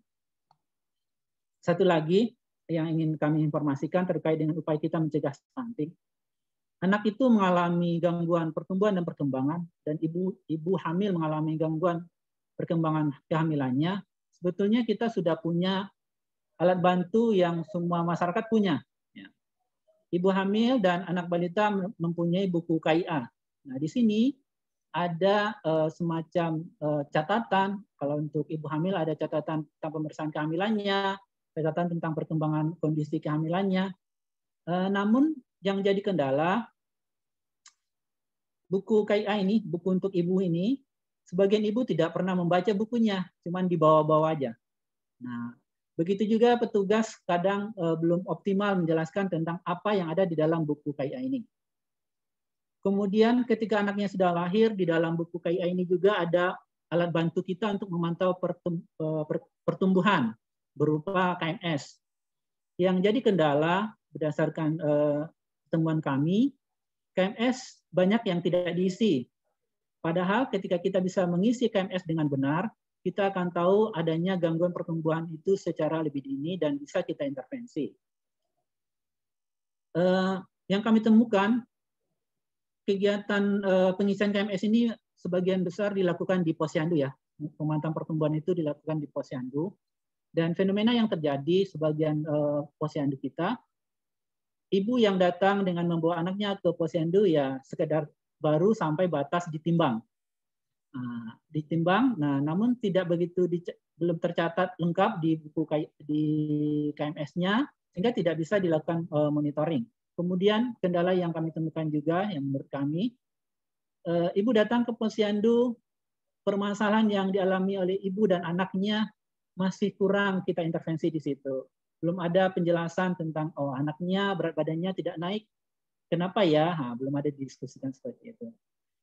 Satu lagi yang ingin kami informasikan terkait dengan upaya kita mencegah stunting. Anak itu mengalami gangguan pertumbuhan dan perkembangan, dan ibu hamil mengalami gangguan perkembangan kehamilannya. Sebetulnya kita sudah punya alat bantu yang semua masyarakat punya. Ibu hamil dan anak balita mempunyai buku KIA. Nah, di sini ada semacam catatan. Kalau untuk ibu hamil ada catatan tentang pemeriksaan kehamilannya, catatan tentang perkembangan kondisi kehamilannya. Namun yang jadi kendala, buku KIA ini, buku untuk ibu ini, sebagian ibu tidak pernah membaca bukunya, cuman dibawa-bawa aja. Nah, begitu juga petugas kadang belum optimal menjelaskan tentang apa yang ada di dalam buku KIA ini. Kemudian ketika anaknya sudah lahir, di dalam buku KIA ini juga ada alat bantu kita untuk memantau pertumbuhan berupa KMS. Yang jadi kendala berdasarkan temuan kami, KMS banyak yang tidak diisi. Padahal ketika kita bisa mengisi KMS dengan benar, kita akan tahu adanya gangguan pertumbuhan itu secara lebih dini dan bisa kita intervensi. Yang kami temukan, kegiatan pengisian KMS ini sebagian besar dilakukan di posyandu ya. Pemantauan pertumbuhan itu dilakukan di posyandu. Dan fenomena yang terjadi sebagian posyandu kita, ibu yang datang dengan membawa anaknya ke posyandu ya sekedar baru sampai batas ditimbang. Nah, namun tidak begitu belum tercatat lengkap di buku di KMS-nya sehingga tidak bisa dilakukan monitoring. Kemudian kendala yang kami temukan juga yang menurut kami, ibu datang ke posyandu, permasalahan yang dialami oleh ibu dan anaknya masih kurang kita intervensi di situ. Belum ada penjelasan tentang anaknya berat badannya tidak naik, kenapa ya? Belum ada didiskusikan seperti itu.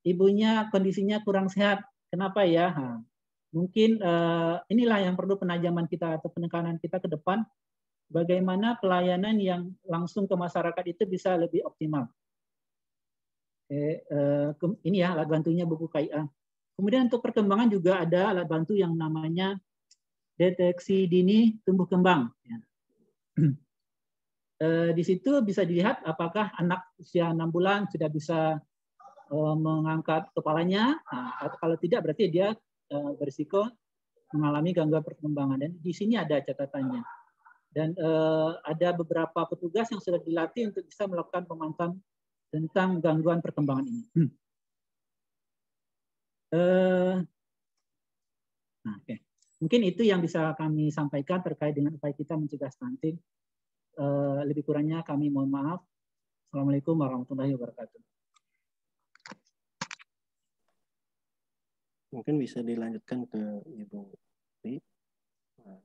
Ibunya kondisinya kurang sehat, kenapa ya? Mungkin inilah yang perlu penajaman kita atau penekanan kita ke depan, bagaimana pelayanan yang langsung ke masyarakat itu bisa lebih optimal. Ini ya alat bantunya buku KIA. Kemudian untuk perkembangan juga ada alat bantu yang namanya deteksi dini tumbuh kembang. Di situ bisa dilihat apakah anak usia 6 bulan sudah bisa mengangkat kepalanya, atau kalau tidak berarti dia berisiko mengalami gangguan perkembangan. Dan di sini ada catatannya. Dan ada beberapa petugas yang sudah dilatih untuk bisa melakukan pemantauan tentang gangguan perkembangan ini. Okay. Mungkin itu yang bisa kami sampaikan terkait dengan upaya kita mencegah stunting. Lebih kurangnya kami mohon maaf. Assalamualaikum warahmatullahi wabarakatuh. Mungkin bisa dilanjutkan ke Ibu Tri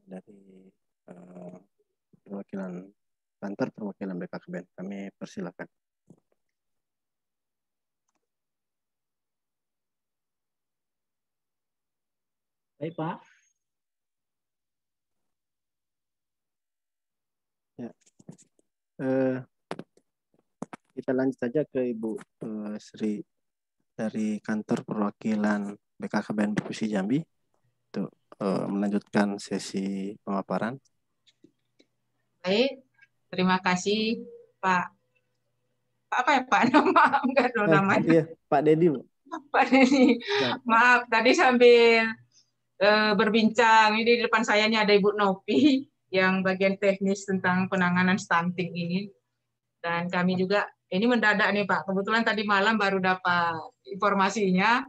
dari perwakilan kantor perwakilan BKKBN. Kami persilakan. Baik, Pak. Ya. Kita lanjut saja ke Ibu Sri dari kantor perwakilan BKKBN Provinsi Jambi untuk melanjutkan sesi pemaparan. Baik, terima kasih Pak. Apa ya Pak? Nama enggak tahu namanya. Iya, Pak Dedi, Bu. Pak Dedi. Maaf, tadi sambil berbincang ini di depan saya ini ada Ibu Novi yang bagian teknis tentang penanganan stunting ini. Dan kami juga ini mendadak nih Pak. Kebetulan tadi malam baru dapat informasinya.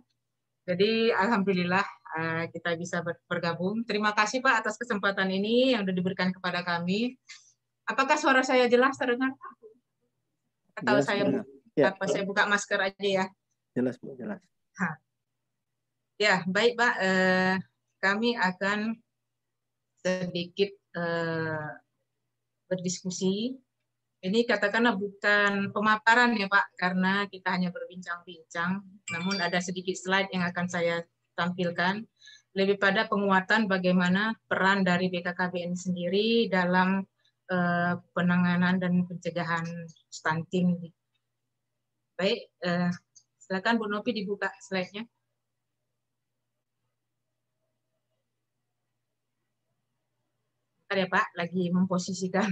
Jadi alhamdulillah kita bisa bergabung. Terima kasih Pak atas kesempatan ini yang sudah diberikan kepada kami. Apakah suara saya jelas terdengar? Atau Jelas, saya ya. saya buka masker aja ya? Jelas, Bu, jelas. Ya, baik Pak. Kami akan sedikit berdiskusi. Ini katakanlah bukan pemaparan ya Pak, karena kita hanya berbincang-bincang, namun ada sedikit slide yang akan saya tampilkan, lebih pada penguatan bagaimana peran dari BKKBN sendiri dalam penanganan dan pencegahan stunting. Baik, silakan Bu Novi dibuka slide-nya. Ya Pak, lagi memposisikan.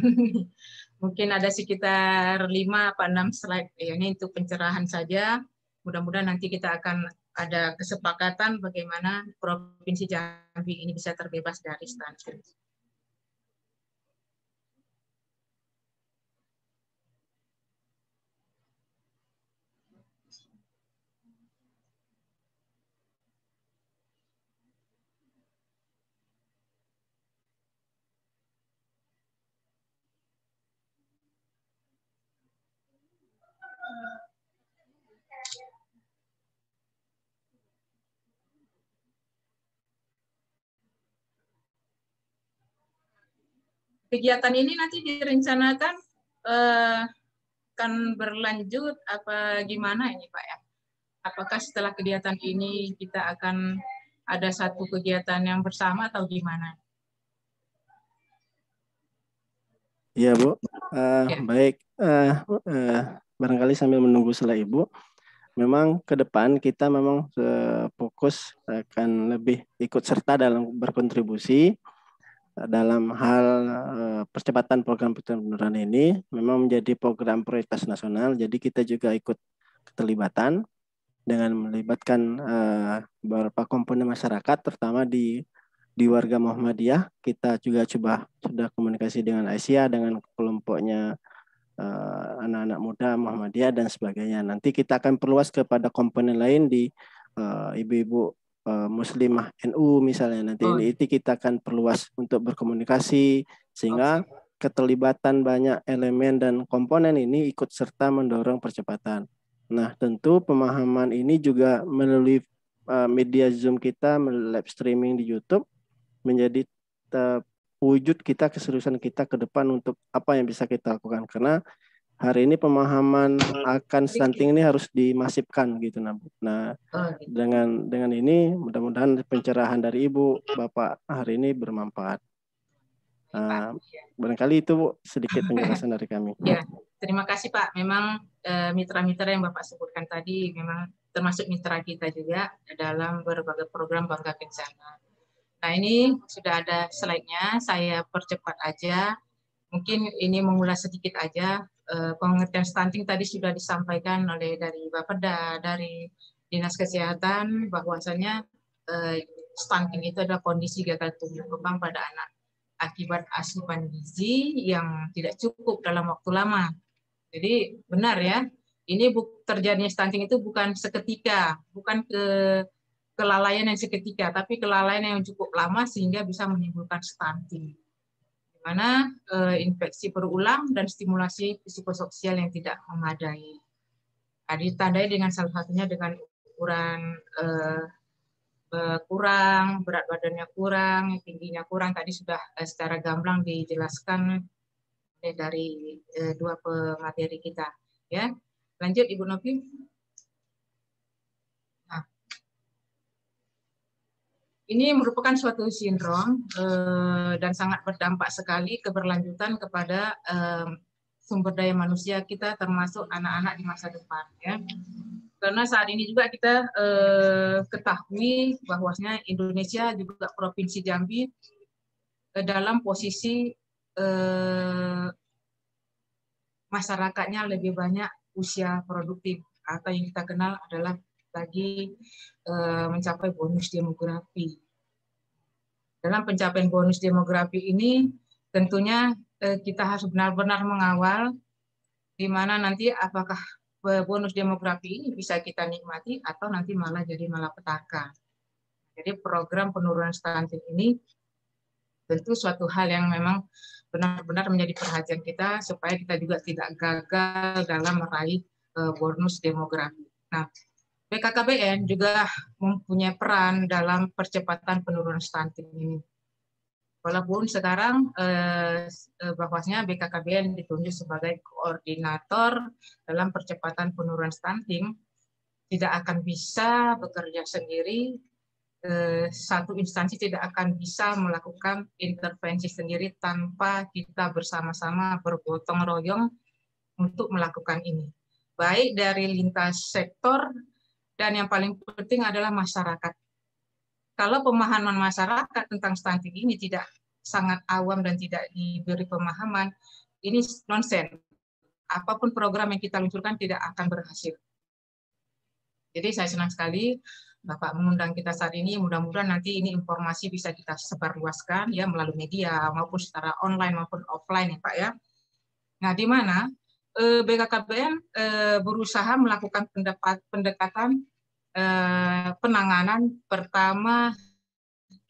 Mungkin ada sekitar 5 atau 6 slide. Ya, ini untuk pencerahan saja. Mudah-mudahan nanti kita akan ada kesepakatan bagaimana Provinsi Jambi ini bisa terbebas dari stunting. Kegiatan ini nanti direncanakan akan berlanjut apa gimana ini Pak ya? Apakah setelah kegiatan ini kita akan ada satu kegiatan yang bersama atau gimana? Iya Bu, Ya. baik. Barangkali sambil menunggu slide Ibu, memang ke depan kita memang fokus akan lebih ikut serta dalam berkontribusi dalam hal percepatan program penurunan ini. Memang menjadi program prioritas nasional, jadi kita juga ikut keterlibatan dengan melibatkan beberapa komponen masyarakat, terutama di warga Muhammadiyah. Kita juga sudah komunikasi dengan Aisyah, dengan kelompoknya anak-anak muda Muhammadiyah dan sebagainya. Nanti kita akan perluas kepada komponen lain di ibu-ibu Muslimah NU misalnya. Nanti ini kita akan perluas untuk berkomunikasi sehingga keterlibatan banyak elemen dan komponen ini ikut serta mendorong percepatan. Nah, tentu pemahaman ini juga melalui media Zoom kita, live streaming di YouTube, menjadi wujud kita, keseriusan kita ke depan untuk apa yang bisa kita lakukan. Karena hari ini pemahaman akan stunting ini harus dimasifkan gitu. Nah, dengan ini mudah-mudahan pencerahan dari Ibu, Bapak hari ini bermanfaat. Barangkali itu sedikit penjelasan dari kami. Ya, terima kasih Pak. Memang mitra-mitra yang Bapak sebutkan tadi memang termasuk mitra kita juga dalam berbagai program Bangga Kencana. Nah, ini sudah ada slide-nya, saya percepat aja. Mungkin ini mengulas sedikit aja. Pengertian stunting tadi sudah disampaikan oleh dari Bapeda, dari Dinas Kesehatan, bahwasanya stunting itu adalah kondisi gagal tumbuh kembang pada anak akibat asupan gizi yang tidak cukup dalam waktu lama. Jadi benar ya, ini terjadinya stunting itu bukan seketika, bukan kelalaian yang seketika, tapi kelalaian yang cukup lama sehingga bisa menimbulkan stunting, di mana infeksi berulang dan stimulasi psikososial yang tidak memadai. Ditandai dengan salah satunya dengan ukuran kurang, berat badannya kurang, tingginya kurang. Tadi sudah secara gamblang dijelaskan dari dua pemateri kita. Ya, lanjut Ibu Novi. Ini merupakan suatu sindrom dan sangat berdampak sekali keberlanjutan kepada sumber daya manusia kita, termasuk anak-anak di masa depan. Ya. Karena saat ini juga kita ketahui bahwasanya Indonesia juga Provinsi Jambi dalam posisi masyarakatnya lebih banyak usia produktif, atau yang kita kenal adalah lagi mencapai bonus demografi. Dalam pencapaian bonus demografi ini tentunya kita harus benar-benar mengawal di mana nanti apakah bonus demografi ini bisa kita nikmati atau nanti malah jadi malapetaka. Jadi program penurunan stunting ini tentu suatu hal yang memang benar-benar menjadi perhatian kita supaya kita juga tidak gagal dalam meraih bonus demografi. Nah, BKKBN juga mempunyai peran dalam percepatan penurunan stunting ini. Walaupun sekarang bahwasanya BKKBN ditunjuk sebagai koordinator dalam percepatan penurunan stunting, tidak akan bisa bekerja sendiri. Satu instansi tidak akan bisa melakukan intervensi sendiri tanpa kita bersama-sama bergotong royong untuk melakukan ini. Baik dari lintas sektor dan yang paling penting adalah masyarakat. Kalau pemahaman masyarakat tentang stunting ini tidak sangat awam dan tidak diberi pemahaman, ini nonsen. Apapun program yang kita luncurkan tidak akan berhasil. Jadi saya senang sekali Bapak mengundang kita saat ini, mudah-mudahan nanti ini informasi bisa kita sebarluaskan ya melalui media maupun secara online maupun offline ya Pak ya. Nah, di mana BKKBN berusaha melakukan pendekatan penanganan. Pertama,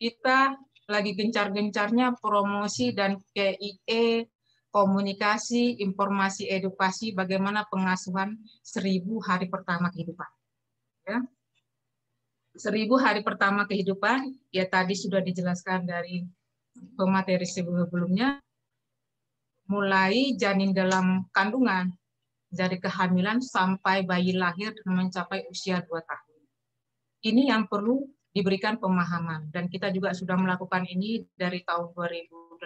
kita lagi gencar-gencarnya promosi dan KIE, komunikasi, informasi, edukasi bagaimana pengasuhan 1000 hari pertama kehidupan. Ya. 1000 hari pertama kehidupan, ya tadi sudah dijelaskan dari pemateri sebelumnya, mulai janin dalam kandungan, dari kehamilan sampai bayi lahir dan mencapai usia 2 tahun. Ini yang perlu diberikan pemahaman, dan kita juga sudah melakukan ini dari tahun 2018,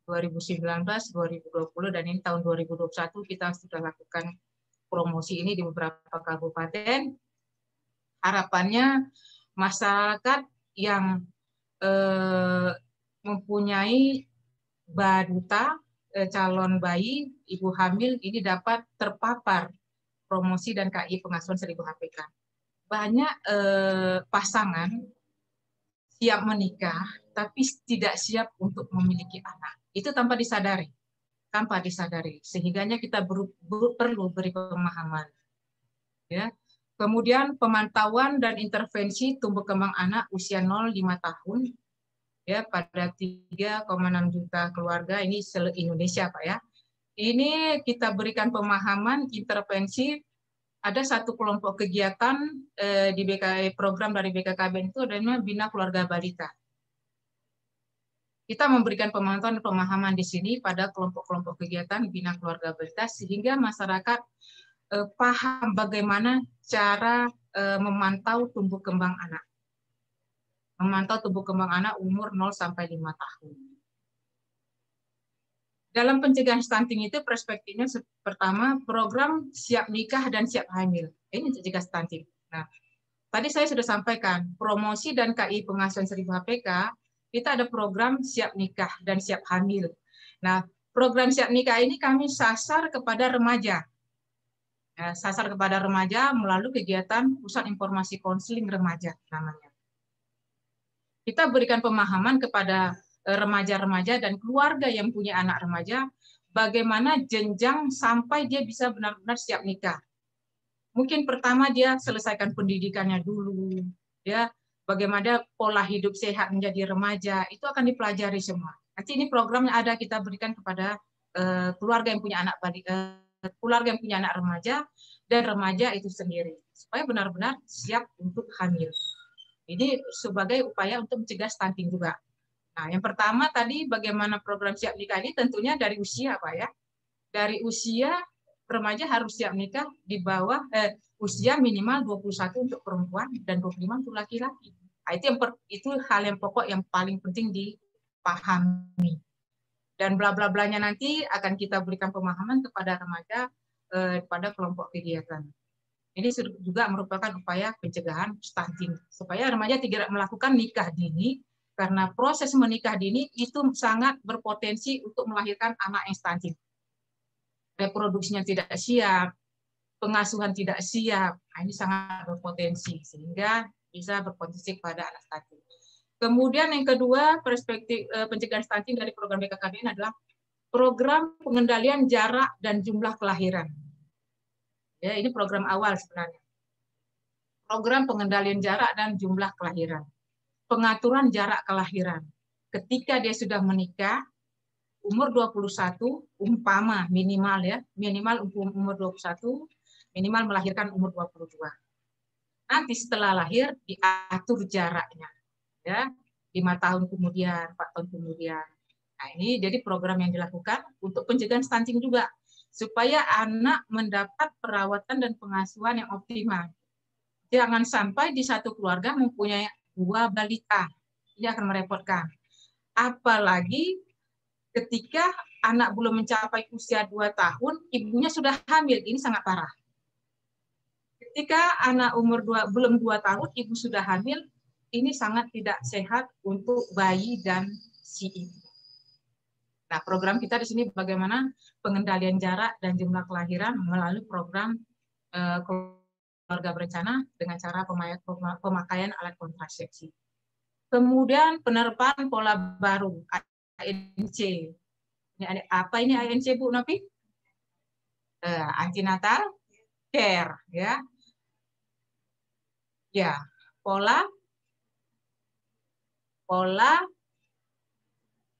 2019, 2020, dan ini tahun 2021 kita sudah lakukan promosi ini di beberapa kabupaten. Harapannya masyarakat yang mempunyai balita, calon bayi, ibu hamil ini dapat terpapar promosi dan KI pengasuhan 1000 HPK. Banyak pasangan siap menikah tapi tidak siap untuk memiliki anak. Itu tanpa disadari. Sehingganya kita perlu beri pemahaman. Ya. Kemudian pemantauan dan intervensi tumbuh kembang anak usia 0-5 tahun ya pada 3,6 juta keluarga ini se-Indonesia Pak ya. Ini kita berikan pemahaman intervensi. Ada satu kelompok kegiatan di program dari BKKBN itu adalah Bina Keluarga Balita. Kita memberikan pemantauan dan pemahaman di sini pada kelompok-kelompok kegiatan Bina Keluarga Balita sehingga masyarakat paham bagaimana cara memantau tumbuh kembang anak. Memantau tumbuh kembang anak umur 0-5 tahun. Dalam pencegahan stunting itu perspektifnya pertama program siap nikah dan siap hamil. Ini mencegah stunting. Nah, tadi saya sudah sampaikan promosi dan KI pengasuhan 1000 HPK, kita ada program siap nikah dan siap hamil. Nah, program siap nikah ini kami sasar kepada remaja. Sasar kepada remaja melalui kegiatan Pusat Informasi Konseling Remaja namanya. Kita berikan pemahaman kepada remaja-remaja dan keluarga yang punya anak remaja bagaimana jenjang sampai dia bisa benar-benar siap nikah. Mungkin pertama dia selesaikan pendidikannya dulu, ya. Bagaimana pola hidup sehat menjadi remaja itu akan dipelajari semua. Nanti ini programnya ada kita berikan kepada keluarga yang punya anak keluarga yang punya anak remaja dan remaja itu sendiri supaya benar-benar siap untuk hamil. Ini sebagai upaya untuk mencegah stunting juga. Nah, yang pertama tadi bagaimana program siap nikah ini tentunya dari usia Pak ya. Dari usia remaja harus siap nikah di bawah usia minimal 21 untuk perempuan dan 25 untuk laki-laki. Nah, itu hal yang pokok yang paling penting dipahami. Dan bla-bla-blanya nanti akan kita berikan pemahaman kepada remaja pada kelompok kegiatan. Ini juga merupakan upaya pencegahan stunting supaya remaja tidak melakukan nikah dini karena proses menikah dini itu sangat berpotensi untuk melahirkan anak yang stunting. Reproduksinya tidak siap, pengasuhan tidak siap, nah, ini sangat berpotensi sehingga bisa berpotensi kepada anak stunting. Kemudian yang kedua, perspektif pencegahan stunting dari program BKKBN adalah program pengendalian jarak dan jumlah kelahiran. Ya, ini program awal sebenarnya. Program pengendalian jarak dan jumlah kelahiran. Pengaturan jarak kelahiran. Ketika dia sudah menikah, umur 21, umpama minimal ya, minimal umur 21, minimal melahirkan umur 22. Nanti setelah lahir diatur jaraknya. Ya, 5 tahun kemudian, 4 tahun kemudian. Nah, ini jadi program yang dilakukan untuk pencegahan stunting juga, supaya anak mendapat perawatan dan pengasuhan yang optimal. Jangan sampai di satu keluarga mempunyai 2 balita. Ini akan merepotkan. Apalagi ketika anak belum mencapai usia 2 tahun, ibunya sudah hamil. Ini sangat parah. Ketika anak umur belum 2 tahun, ibu sudah hamil, ini sangat tidak sehat untuk bayi dan si ibu. Nah, program kita di sini bagaimana pengendalian jarak dan jumlah kelahiran melalui program keluarga berencana dengan cara pemakaian alat kontrasepsi. Kemudian penerapan pola baru ANC. Ini apa ini ANC Bu Novi? Antinatal care ya. Ya, pola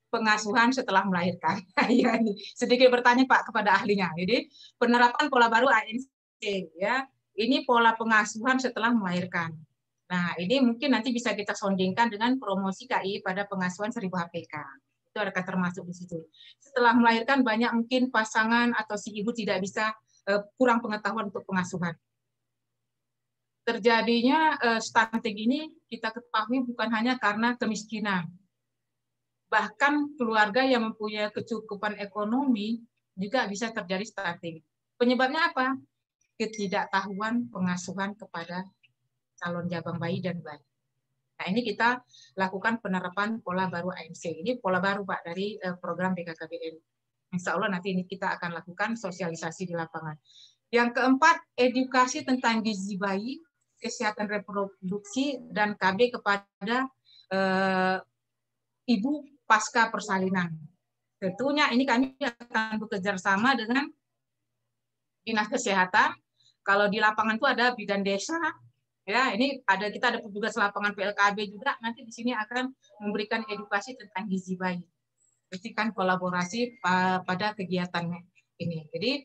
pengasuhan setelah melahirkan. Ya, sedikit bertanya Pak kepada ahlinya. Jadi penerapan pola baru ANC ya. Ini pola pengasuhan setelah melahirkan. Nah, ini mungkin nanti bisa kita sondingkan dengan promosi KI pada pengasuhan 1000 HPK. Itu akan termasuk di situ. Setelah melahirkan banyak mungkin pasangan atau si ibu tidak bisa kurang pengetahuan untuk pengasuhan. Terjadinya stunting ini kita ketahui bukan hanya karena kemiskinan. Bahkan keluarga yang mempunyai kecukupan ekonomi juga bisa terjadi stunting. Penyebabnya apa? Ketidaktahuan pengasuhan kepada calon jabang bayi dan bayi. Nah, ini kita lakukan penerapan pola baru ANC. Ini pola baru Pak dari program BKKBN. Insya Allah nanti ini kita akan lakukan sosialisasi di lapangan. Yang keempat, edukasi tentang gizi bayi, kesehatan reproduksi, dan KB kepada ibu pasca persalinan. Tentunya ini kami akan bekerja sama dengan Dinas Kesehatan. Kalau di lapangan itu ada bidan desa, ya ini kita ada petugas lapangan PLKB juga. Nanti di sini akan memberikan edukasi tentang gizi bayi. Pastikan kolaborasi pada kegiatan ini. Jadi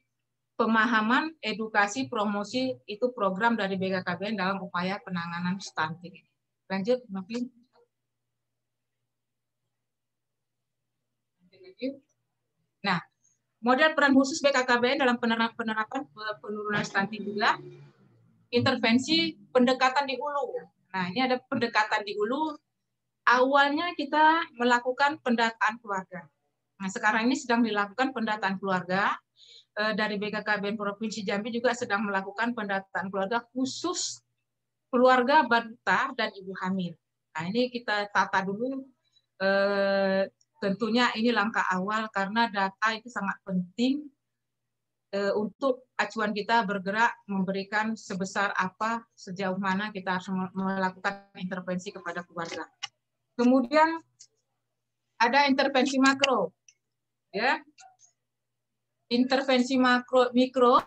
pemahaman, edukasi, promosi itu program dari BKKBN dalam upaya penanganan stunting. Lanjut, Novin. Nah, model peran khusus BKKBN dalam penerapan penurunan stunting juga intervensi pendekatan di hulu. Nah, ini ada pendekatan di hulu. Awalnya kita melakukan pendataan keluarga. Nah, sekarang ini sedang dilakukan pendataan keluarga. Dari BKKBN Provinsi Jambi juga sedang melakukan pendataan keluarga khusus keluarga balita dan ibu hamil. Nah, ini kita tata dulu. Tentunya ini langkah awal karena data itu sangat penting untuk acuan kita bergerak memberikan sebesar apa, sejauh mana kita harus melakukan intervensi kepada keluarga. Kemudian ada intervensi makro, ya. Intervensi mikro,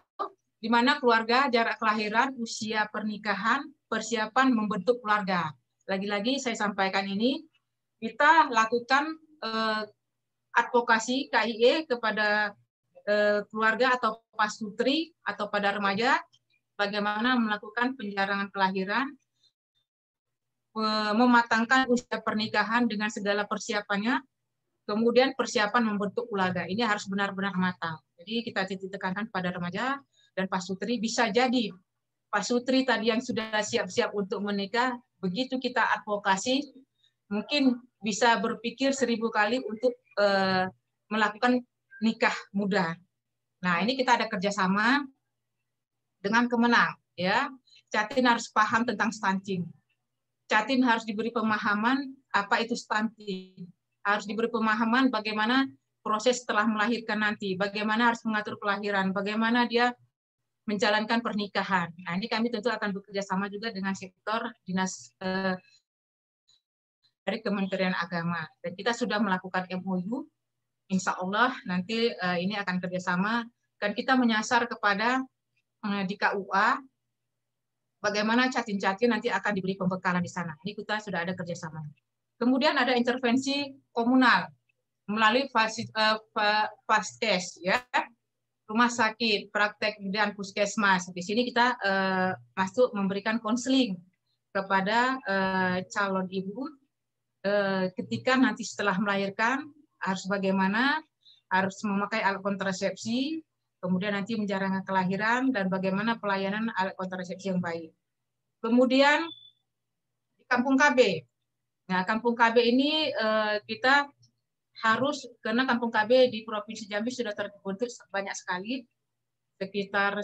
di mana keluarga, jarak kelahiran, usia pernikahan, persiapan membentuk keluarga. Lagi-lagi saya sampaikan ini, kita lakukan advokasi KIE kepada keluarga atau pasutri atau pada remaja, bagaimana melakukan penjarangan kelahiran, mematangkan usia pernikahan dengan segala persiapannya, kemudian persiapan membentuk keluarga. Ini harus benar-benar matang. Jadi kita titik tekankan pada remaja dan pasutri. Bisa jadi pasutri tadi yang sudah siap-siap untuk menikah, begitu kita advokasi, mungkin bisa berpikir 1000 kali untuk melakukan nikah muda. Nah, ini kita ada kerjasama dengan Kemenang, ya. Catin harus paham tentang stunting. Catin harus diberi pemahaman apa itu stunting. Harus diberi pemahaman bagaimana proses setelah melahirkan nanti, bagaimana harus mengatur kelahiran, bagaimana dia menjalankan pernikahan. Nah, ini kami tentu akan bekerja sama juga dengan sektor dinas dari Kementerian Agama. Dan kita sudah melakukan MOU, insya Allah nanti ini akan kerjasama, dan kita menyasar kepada di KUA, bagaimana cacing-cacing nanti akan diberi pembekalan di sana. Ini kita sudah ada kerjasama. Kemudian ada intervensi komunal melalui Faskes, ya, rumah sakit, praktek dan puskesmas. Di sini kita masuk memberikan konseling kepada calon ibu ketika nanti setelah melahirkan harus bagaimana, harus memakai alat kontrasepsi, kemudian nanti menjalankan kelahiran dan bagaimana pelayanan alat kontrasepsi yang baik. Kemudian di Kampung KB. Nah, Kampung KB ini kita harus, karena Kampung KB di Provinsi Jambi sudah terbentuk banyak sekali, sekitar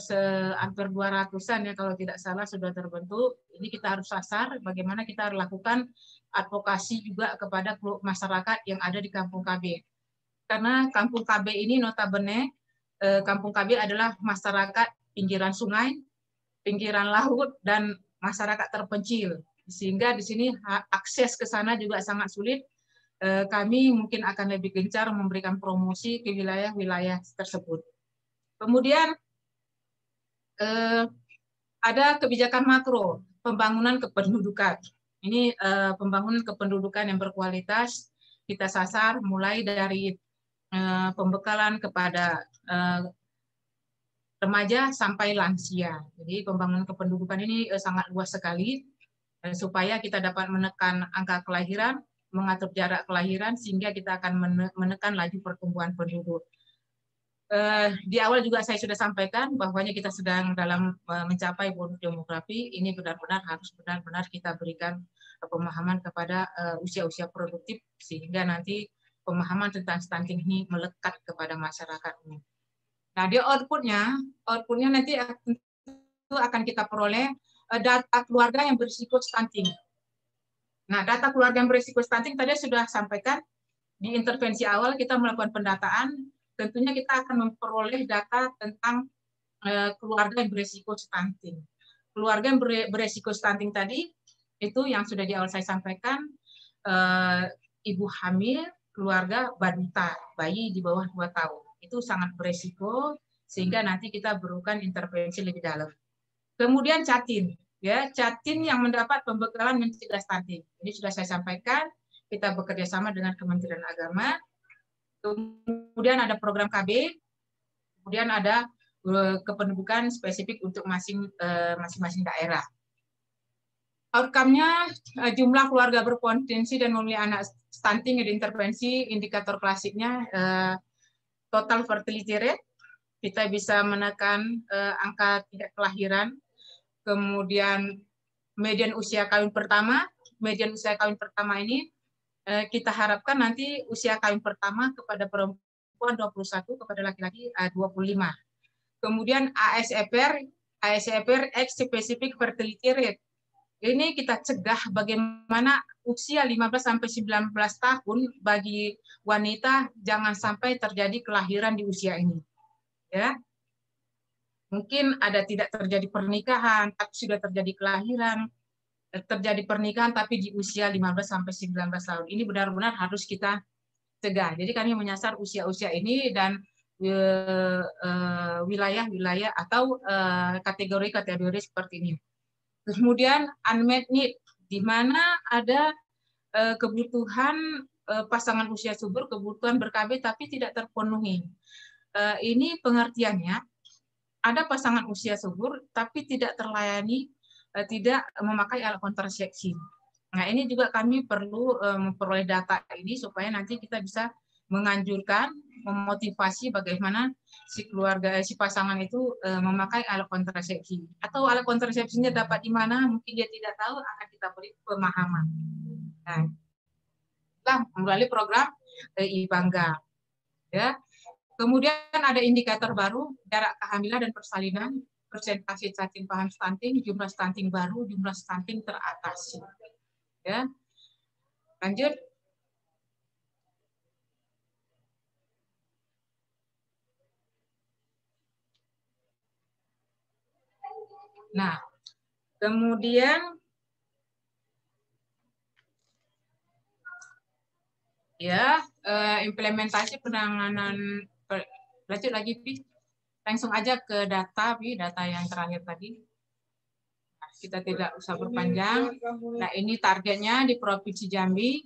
hampir 200-an ya kalau tidak salah sudah terbentuk. Ini kita harus sasar bagaimana kita lakukan advokasi juga kepada masyarakat yang ada di Kampung KB. Karena Kampung KB ini notabene, Kampung KB adalah masyarakat pinggiran sungai, pinggiran laut, dan masyarakat terpencil. Sehingga di sini akses ke sana juga sangat sulit. Kami mungkin akan lebih gencar memberikan promosi ke wilayah-wilayah tersebut. Kemudian ada kebijakan makro, pembangunan kependudukan. Ini pembangunan kependudukan yang berkualitas, kita sasar mulai dari pembekalan kepada remaja sampai lansia. Jadi pembangunan kependudukan ini sangat luas sekali, supaya kita dapat menekan angka kelahiran, mengatur jarak kelahiran, sehingga kita akan menekan laju pertumbuhan penduduk. Di awal juga saya sudah sampaikan bahwanya kita sedang dalam mencapai bonus demografi. Ini benar-benar harus kita berikan pemahaman kepada usia-usia produktif, sehingga nanti pemahaman tentang stunting ini melekat kepada masyarakat umum. Nah, di outputnya nanti itu akan kita peroleh data keluarga yang berisiko stunting. Nah, data keluarga yang berisiko stunting tadi sudah sampaikan di intervensi awal kita melakukan pendataan. Tentunya kita akan memperoleh data tentang keluarga yang berisiko stunting. Keluarga yang berisiko stunting tadi itu yang sudah di awal saya sampaikan, ibu hamil, keluarga balita, bayi di bawah 2 tahun. Itu sangat berisiko, sehingga nanti kita berikan intervensi lebih dalam. Kemudian catin, ya, catin yang mendapat pembekalan mencegah stunting. Ini sudah saya sampaikan, kita bekerja sama dengan Kementerian Agama. Kemudian ada program KB, kemudian ada kependudukan spesifik untuk masing-masing daerah. Outcome-nya jumlah keluarga berpotensi dan memiliki anak stunting di intervensi, indikator klasiknya total fertility rate, kita bisa menekan angka tidak kelahiran, kemudian median usia kawin pertama ini kita harapkan nanti usia kawin pertama kepada perempuan 21, kepada laki-laki 25. Kemudian ASFR X specific fertility rate. Ini kita cegah bagaimana usia 15-19 tahun bagi wanita jangan sampai terjadi kelahiran di usia ini. Ya. Mungkin ada tidak terjadi pernikahan, tapi sudah terjadi kelahiran. Terjadi pernikahan tapi di usia 15-19 tahun. Ini benar-benar harus kita cegah. Jadi kami menyasar usia-usia ini dan wilayah-wilayah atau kategori-kategori seperti ini. Kemudian unmet need, di mana ada kebutuhan pasangan usia subur, kebutuhan ber-KB tapi tidak terpenuhi. Ini pengertiannya, ada pasangan usia subur tapi tidak terlayani, tidak memakai alat kontrasepsi. Nah, ini juga kami perlu memperoleh data ini supaya nanti kita bisa menganjurkan, memotivasi bagaimana si keluarga, si pasangan itu memakai alat kontrasepsi. Atau alat kontrasepsinya dapat di mana, mungkin dia tidak tahu, akan kita beri pemahaman. Nah, melalui program IBangga. Ya. Kemudian ada indikator baru, jarak kehamilan dan persalinan, persentase cacing paham stunting, jumlah stunting baru, jumlah stunting teratasi. Ya. Lanjut. Nah, kemudian ya implementasi penanganan, lanjut lagi, Pi. Langsung aja ke data, data yang terakhir tadi. Nah, kita tidak usah berpanjang. Nah, ini targetnya di Provinsi Jambi.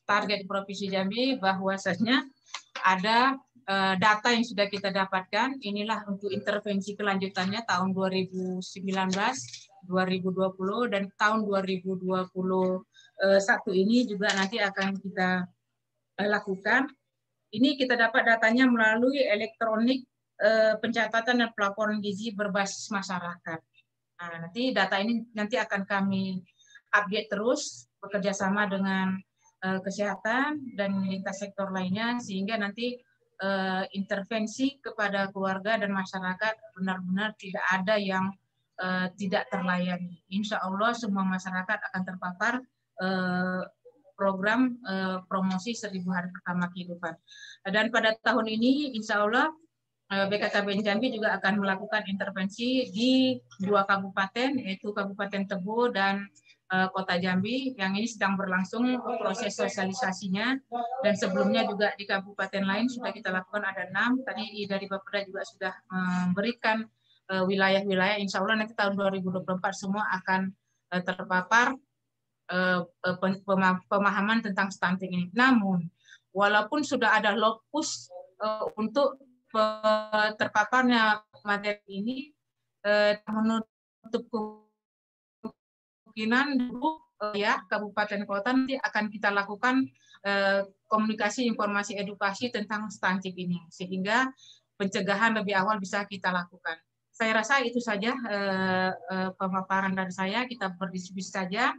Target di Provinsi Jambi bahwasanya ada data yang sudah kita dapatkan. Inilah untuk intervensi kelanjutannya tahun 2019, 2020, dan tahun 2021 ini juga nanti akan kita lakukan. Ini kita dapat datanya melalui elektronik pencatatan dan pelaporan gizi berbasis masyarakat. Nah, nanti data ini nanti akan kami update terus bekerjasama dengan kesehatan dan lintas sektor lainnya, sehingga nanti intervensi kepada keluarga dan masyarakat benar-benar tidak ada yang tidak terlayani. Insya Allah semua masyarakat akan terpapar program promosi 1000 hari pertama kehidupan. Dan pada tahun ini insya Allah BKKBN Jambi juga akan melakukan intervensi di 2 kabupaten, yaitu Kabupaten Tebo dan Kota Jambi, yang ini sedang berlangsung proses sosialisasinya, dan sebelumnya juga di kabupaten lain sudah kita lakukan ada 6. Tadi dari Bapeda juga sudah memberikan wilayah-wilayah. Insya Allah nanti tahun 2024 semua akan terpapar pemahaman tentang stunting ini. Namun, walaupun sudah ada lokus untuk terpaparnya materi ini, menutup kemungkinan dulu ya kabupaten kota nanti akan kita lakukan komunikasi, informasi, edukasi tentang stunting ini, sehingga pencegahan lebih awal bisa kita lakukan. Saya rasa itu saja pemaparan dari saya. Kita berdiskusi saja.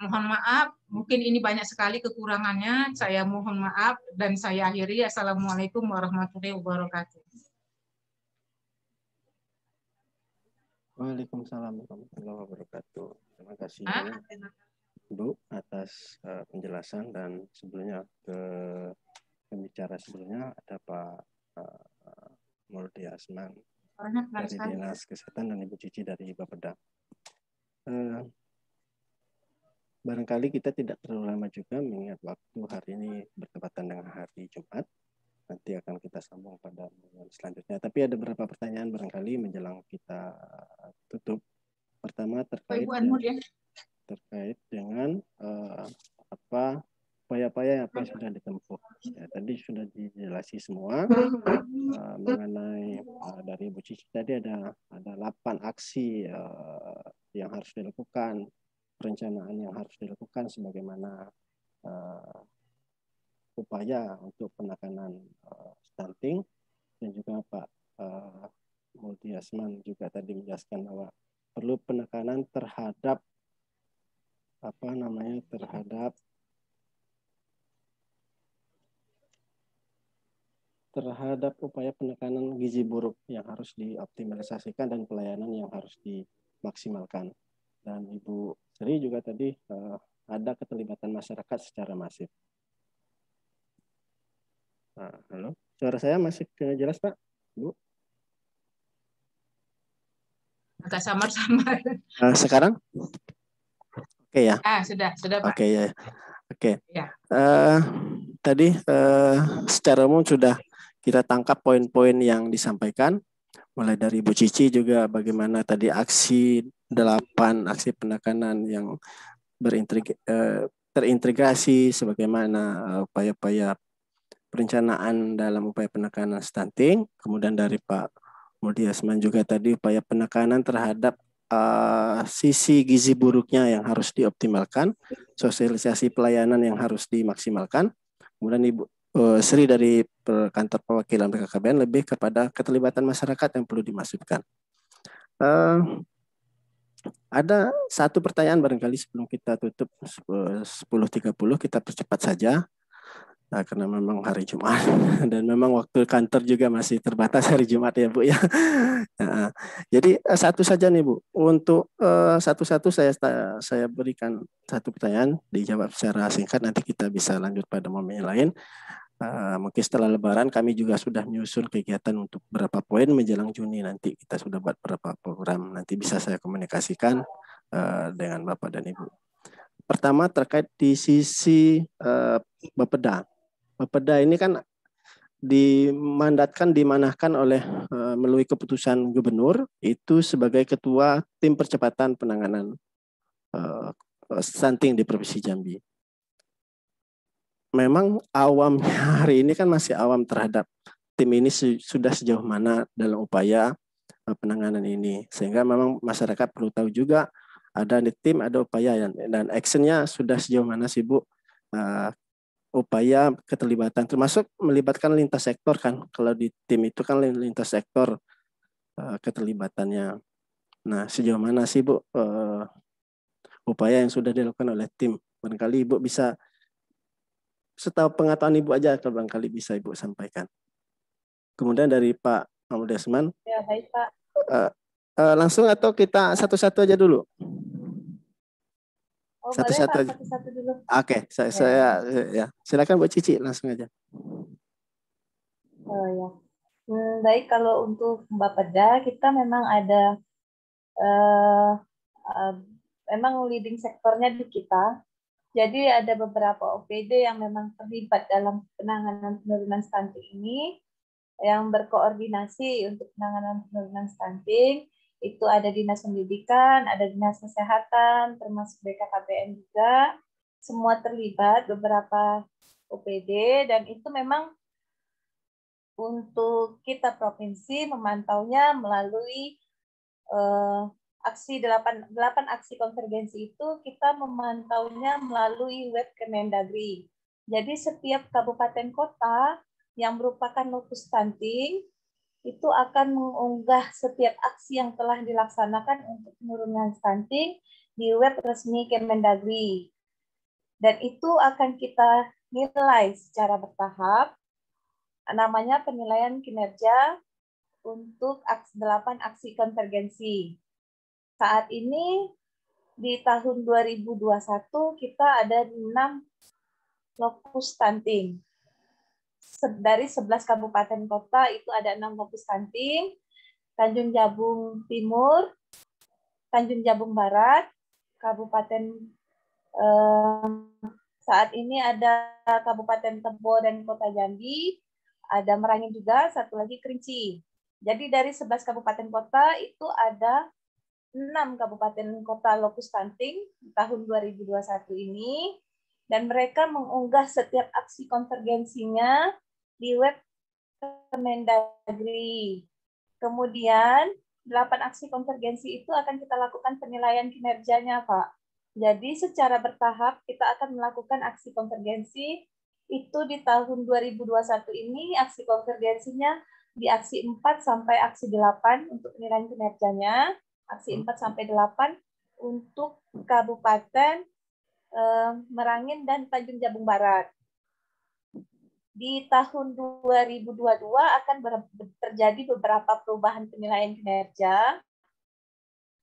Mohon maaf, mungkin ini banyak sekali kekurangannya. Saya mohon maaf dan saya akhiri. Assalamualaikum warahmatullahi wabarakatuh. Waalaikumsalam warahmatullahi wabarakatuh. Terima kasih Bu atas penjelasan, dan sebelumnya ke pembicara sebelumnya ada Pak Murdi Asman dari Dinas Kesehatan dan Ibu Cici dari Bapeda. Barangkali kita tidak terlalu lama juga, mengingat waktu hari ini bertepatan dengan hari Jumat. Nanti akan kita sambung pada selanjutnya. Tapi ada beberapa pertanyaan barangkali menjelang kita tutup. Pertama terkait dengan upaya-upaya apa yang sudah ditempuh. Ya, tadi sudah dijelaskan semua mengenai dari Ibu Cici tadi ada 8 aksi yang harus dilakukan, perencanaan yang harus dilakukan sebagaimana upaya untuk penekanan stunting, dan juga Pak Muldi Asman juga tadi menjelaskan bahwa perlu penekanan terhadap terhadap upaya penekanan gizi buruk yang harus dioptimalisasikan dan pelayanan yang harus dimaksimalkan. Dan Ibu Sri juga tadi ada keterlibatan masyarakat secara masif. Nah, halo, suara saya masih jelas Pak, Bu? Agak samar-samar. Sekarang? Oke ya. Sudah Pak. Oke ya. Oke. Ya. Tadi secara umum sudah kita tangkap poin-poin yang disampaikan, mulai dari Ibu Cici juga bagaimana tadi aksi 8 aksi penekanan yang terintegrasi, sebagaimana upaya-upaya perencanaan dalam upaya penekanan stunting. Kemudian dari Pak Muldi Asman juga tadi upaya penekanan terhadap sisi gizi buruknya yang harus dioptimalkan, sosialisasi pelayanan yang harus dimaksimalkan. Kemudian Ibu Sri dari kantor perwakilan BKKBN lebih kepada keterlibatan masyarakat yang perlu dimasukkan. Ada satu pertanyaan barangkali sebelum kita tutup 10.30, kita percepat saja. Nah, karena memang hari Jumat dan memang waktu kantor juga masih terbatas hari Jumat ya Bu ya. Nah, jadi satu saja nih Bu, untuk satu-satu saya berikan satu pertanyaan, dijawab secara singkat, nanti kita bisa lanjut pada momen yang lain. Mungkin setelah Lebaran kami juga sudah menyusun kegiatan untuk berapa poin menjelang Juni, nanti kita sudah buat beberapa program, nanti bisa saya komunikasikan dengan Bapak dan Ibu. Pertama terkait di sisi Bapeda. Bapeda ini kan dimanahkan oleh melalui keputusan gubernur itu sebagai ketua tim percepatan penanganan stunting di Provinsi Jambi. Memang awamnya hari ini kan masih awam terhadap tim ini sudah sejauh mana dalam upaya penanganan ini, sehingga memang masyarakat perlu tahu juga ada di tim, ada upaya dan actionnya sudah sejauh mana sih Bu, upaya keterlibatan, termasuk melibatkan lintas sektor kan, kalau di tim itu kan lintas sektor keterlibatannya. Nah, sejauh mana sih Bu upaya yang sudah dilakukan oleh tim? Barangkali Ibu bisa, setahu pengetahuan Ibu aja, kalau barangkali bisa Ibu sampaikan. Kemudian dari Pak Mahmud Desman. Ya, baik Pak. Langsung atau kita satu-satu aja dulu? Oh, Satu-satu boleh Pak, aja. satu-satu dulu. Oke, saya ya. Silakan Bu Cici, langsung aja. Oh ya. Baik, kalau untuk Bapeda kita memang ada memang leading sektornya di kita. Jadi ada beberapa OPD yang memang terlibat dalam penanganan penurunan stunting ini, yang berkoordinasi untuk penanganan penurunan stunting. Itu ada Dinas Pendidikan, ada Dinas Kesehatan, termasuk BKKBN juga. Semua terlibat, beberapa OPD, dan itu memang untuk kita provinsi memantaunya melalui aksi 8 aksi konvergensi itu kita memantaunya melalui web Kemendagri. Jadi setiap kabupaten kota yang merupakan lokus stunting itu akan mengunggah setiap aksi yang telah dilaksanakan untuk penurunan stunting di web resmi Kemendagri. Dan itu akan kita nilai secara bertahap, namanya penilaian kinerja untuk 8 aksi konvergensi. Saat ini di tahun 2021 kita ada 6 lokus stunting. Dari 11 kabupaten kota itu ada 6 lokus stunting. Tanjung Jabung Timur, Tanjung Jabung Barat, Kabupaten saat ini ada Kabupaten Tebo dan Kota Jambi, ada Merangin juga, satu lagi Kerinci. Jadi dari 11 kabupaten kota itu ada 6 kabupaten kota lokus stunting di tahun 2021 ini, dan mereka mengunggah setiap aksi konvergensinya di web Kemendagri. Kemudian 8 aksi konvergensi itu akan kita lakukan penilaian kinerjanya, Pak. Jadi secara bertahap kita akan melakukan aksi konvergensi itu di tahun 2021 ini. Aksi konvergensinya di aksi 4 sampai aksi 8 untuk penilaian kinerjanya. Aksi 4 sampai 8 untuk Kabupaten Merangin dan Tanjung Jabung Barat. Di tahun 2022 akan terjadi beberapa perubahan penilaian kinerja.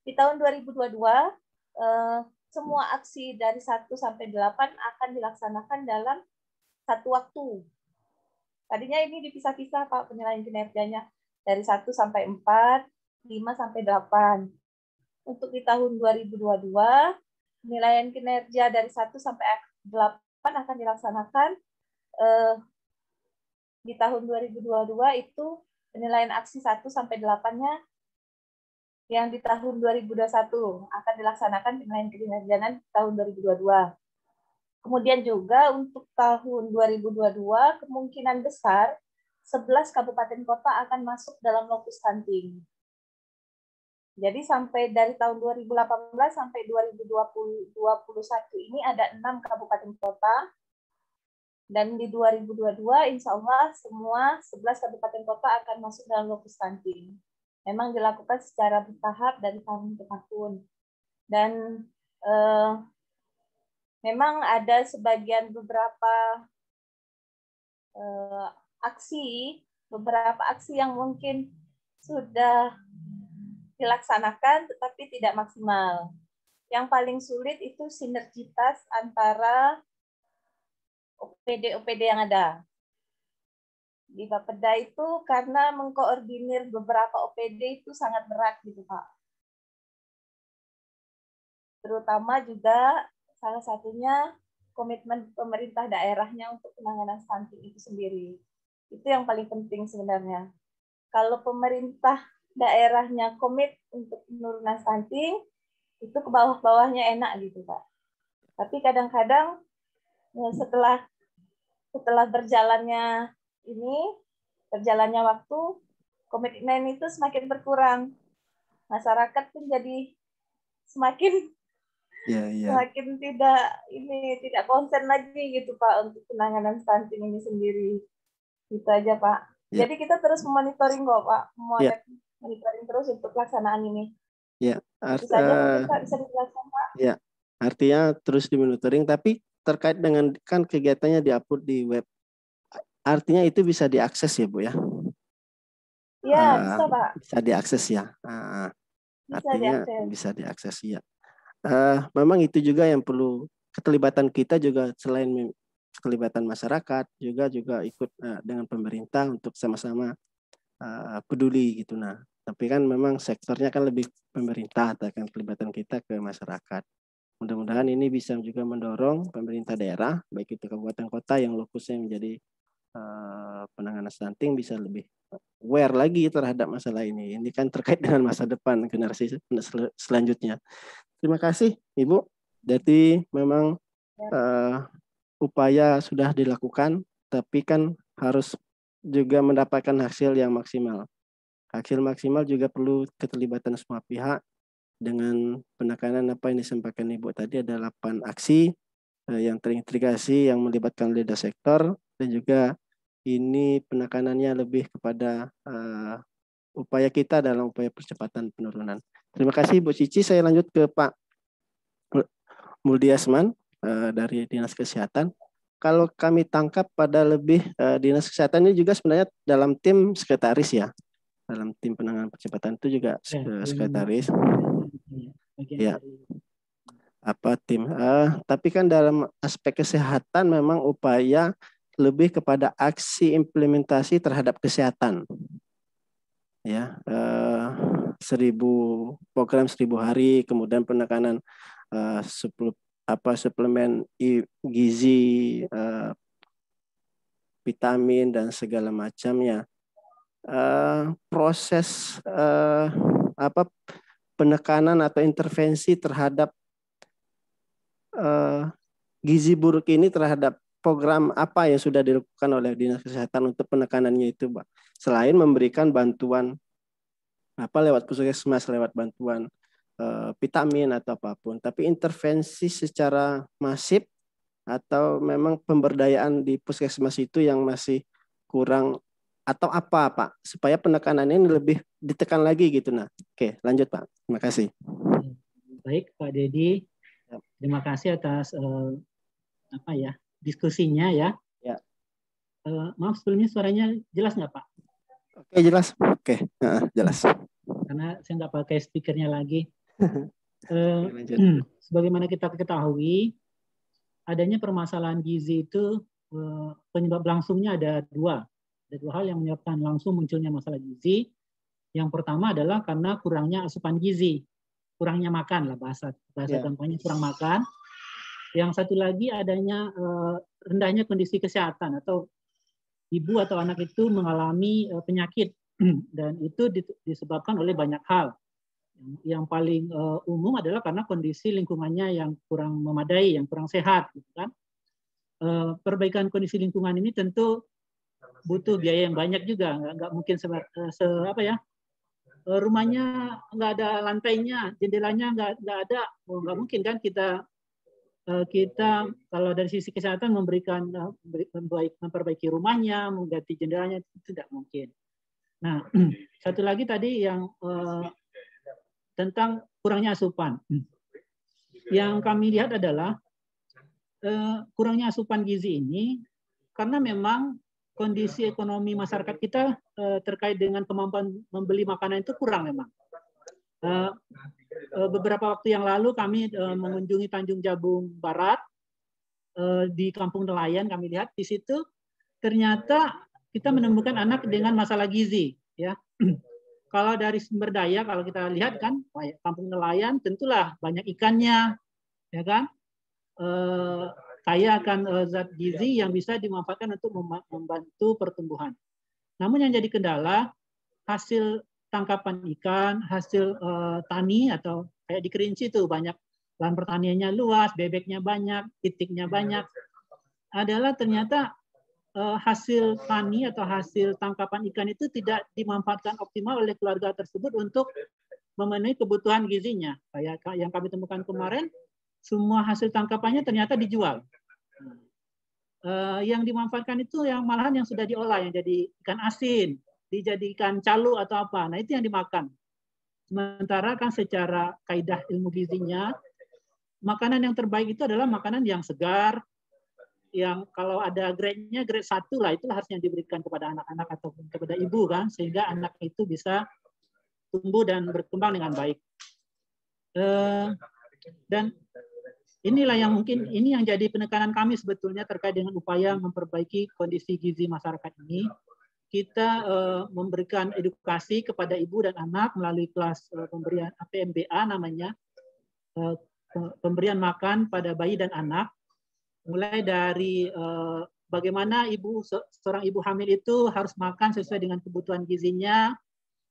Di tahun 2022, semua aksi dari 1 sampai 8 akan dilaksanakan dalam satu waktu. Tadinya ini dipisah-pisah Pak penilaian kinerjanya dari 1 sampai 4, 5 sampai 8. Untuk di tahun 2022, penilaian kinerja dari 1 sampai 8 akan dilaksanakan di tahun 2022 itu penilaian aksi 1 sampai 8-nya yang di tahun 2021 akan dilaksanakan penilaian kinerjanya di tahun 2022. Kemudian juga untuk tahun 2022 kemungkinan besar 11 kabupaten kota akan masuk dalam lokus stunting. Jadi sampai dari tahun 2018 sampai 2021 ini ada 6 kabupaten kota, dan di 2022 insya Allah semua 11 kabupaten kota akan masuk dalam lokus stunting. Memang dilakukan secara bertahap dari tahun ke tahun. Dan memang ada sebagian beberapa aksi yang mungkin sudah dilaksanakan tetapi tidak maksimal. Yang paling sulit itu sinergitas antara OPD-OPD yang ada. Di Bapeda itu karena mengkoordinir beberapa OPD itu sangat berat gitu Pak. Terutama juga salah satunya komitmen pemerintah daerahnya untuk penanganan stunting itu sendiri. Itu yang paling penting sebenarnya. Kalau pemerintah daerahnya komit untuk penurunan stunting, itu ke bawah-bawahnya enak gitu Pak. Tapi kadang-kadang setelah berjalannya waktu, komitmen itu semakin berkurang. Masyarakat pun jadi semakin tidak konsen lagi gitu Pak untuk penanganan stunting ini sendiri. Itu aja Pak. Jadi kita terus monitoring kok Pak, monitoring terus untuk pelaksanaan ini. Ya, itu saja mungkin Pak bisa dijelaskan Pak. Ya, artinya terus dimonitoring, tapi terkait dengan kan kegiatannya diupload di web, artinya itu bisa diakses ya Bu ya? Iya, bisa Pak. Bisa diakses ya. Artinya bisa diakses ya. Memang itu juga yang perlu keterlibatan kita juga, selain keterlibatan masyarakat juga ikut dengan pemerintah untuk sama-sama peduli gitu. Nah, tapi kan memang sektornya kan lebih pemerintah, akan kelibatan kita ke masyarakat. Mudah-mudahan ini bisa juga mendorong pemerintah daerah, baik itu kabupaten kota yang lokusnya menjadi penanganan stunting, bisa lebih aware lagi terhadap masalah ini. Ini kan terkait dengan masa depan generasi selanjutnya. Terima kasih Ibu. Jadi memang upaya sudah dilakukan, tapi kan harus juga mendapatkan hasil yang maksimal. Hasil maksimal juga perlu keterlibatan semua pihak dengan penekanan apa yang disampaikan Ibu tadi, ada 8 aksi yang terintegrasi yang melibatkan lintas sektor, dan juga ini penekanannya lebih kepada upaya kita dalam upaya percepatan penurunan. Terima kasih Bu Cici. Saya lanjut ke Pak Muldiasman dari Dinas Kesehatan. Kalau kami tangkap pada lebih Dinas Kesehatan ini juga sebenarnya dalam tim sekretaris ya, dalam tim penanganan percepatan itu juga sekretaris. Ya, tim. Tapi kan dalam aspek kesehatan memang upaya lebih kepada aksi implementasi terhadap kesehatan. Ya, 1000 program 1000 hari, kemudian penekanan suplemen gizi, vitamin dan segala macamnya. Proses penekanan atau intervensi terhadap gizi buruk ini terhadap program apa yang sudah dilakukan oleh Dinas Kesehatan untuk penekanannya itu, Pak? Selain memberikan bantuan lewat puskesmas, lewat bantuan vitamin atau apapun, tapi intervensi secara masif atau memang pemberdayaan di puskesmas itu yang masih kurang atau apa Pak, supaya penekanan ini lebih ditekan lagi gitu. Nah, oke, lanjut Pak. Terima kasih. Baik Pak Dedi, terima kasih atas diskusinya ya. Ya. Maaf sebelumnya suaranya jelas nggak Pak? Oke, jelas. Oke, jelas. Karena saya nggak pakai speakernya lagi. Sebagaimana kita ketahui, adanya permasalahan gizi itu penyebab langsungnya ada dua. Ada dua hal yang menyebabkan langsung munculnya masalah gizi. Yang pertama adalah karena kurangnya asupan gizi, kurangnya makan lah bahasa gampangnya, kurang makan. Yang satu lagi adanya rendahnya kondisi kesehatan, atau ibu atau anak itu mengalami penyakit, dan itu disebabkan oleh banyak hal. Yang paling umum adalah karena kondisi lingkungannya yang kurang memadai, yang kurang sehat, gitu kan. Perbaikan kondisi lingkungan ini tentu butuh biaya yang banyak juga, nggak mungkin rumahnya nggak ada lantainya, jendelanya nggak ada, nggak mungkin kan kita kalau dari sisi kesehatan memperbaiki rumahnya, mengganti jendelanya, itu tidak mungkin. Nah, satu lagi tadi yang tentang kurangnya asupan. Yang kami lihat adalah kurangnya asupan gizi ini karena memang kondisi ekonomi masyarakat kita terkait dengan kemampuan membeli makanan itu kurang memang. Beberapa waktu yang lalu kami mengunjungi Tanjung Jabung Barat, di Kampung Nelayan. Kami lihat di situ ternyata kita menemukan anak dengan masalah gizi, ya. Kalau dari sumber daya, kalau kita lihat kan Kampung Nelayan tentulah banyak ikannya, ya kan. kaya akan zat gizi yang bisa dimanfaatkan untuk membantu pertumbuhan. Namun yang jadi kendala, hasil tangkapan ikan, hasil tani atau kayak di Kerinci itu banyak lahan pertaniannya luas, bebeknya banyak, titiknya banyak, adalah ternyata hasil tani atau hasil tangkapan ikan itu tidak dimanfaatkan optimal oleh keluarga tersebut untuk memenuhi kebutuhan gizinya. Kayak yang kami temukan kemarin, semua hasil tangkapannya ternyata dijual. Yang dimanfaatkan itu yang malahan yang sudah diolah, yang jadi ikan asin, dijadikan calo atau apa. Nah itu yang dimakan. Sementara kan secara kaidah ilmu gizinya, makanan yang terbaik itu adalah makanan yang segar, yang kalau ada grade-nya grade 1 lah, itu harusnya diberikan kepada anak-anak atau kepada ibu kan, sehingga anak itu bisa tumbuh dan berkembang dengan baik. Dan inilah yang mungkin ini yang jadi penekanan kami sebetulnya terkait dengan upaya memperbaiki kondisi gizi masyarakat ini. Kita memberikan edukasi kepada ibu dan anak melalui kelas pemberian PMBA namanya, pemberian makan pada bayi dan anak. Mulai dari bagaimana seorang ibu hamil itu harus makan sesuai dengan kebutuhan gizinya.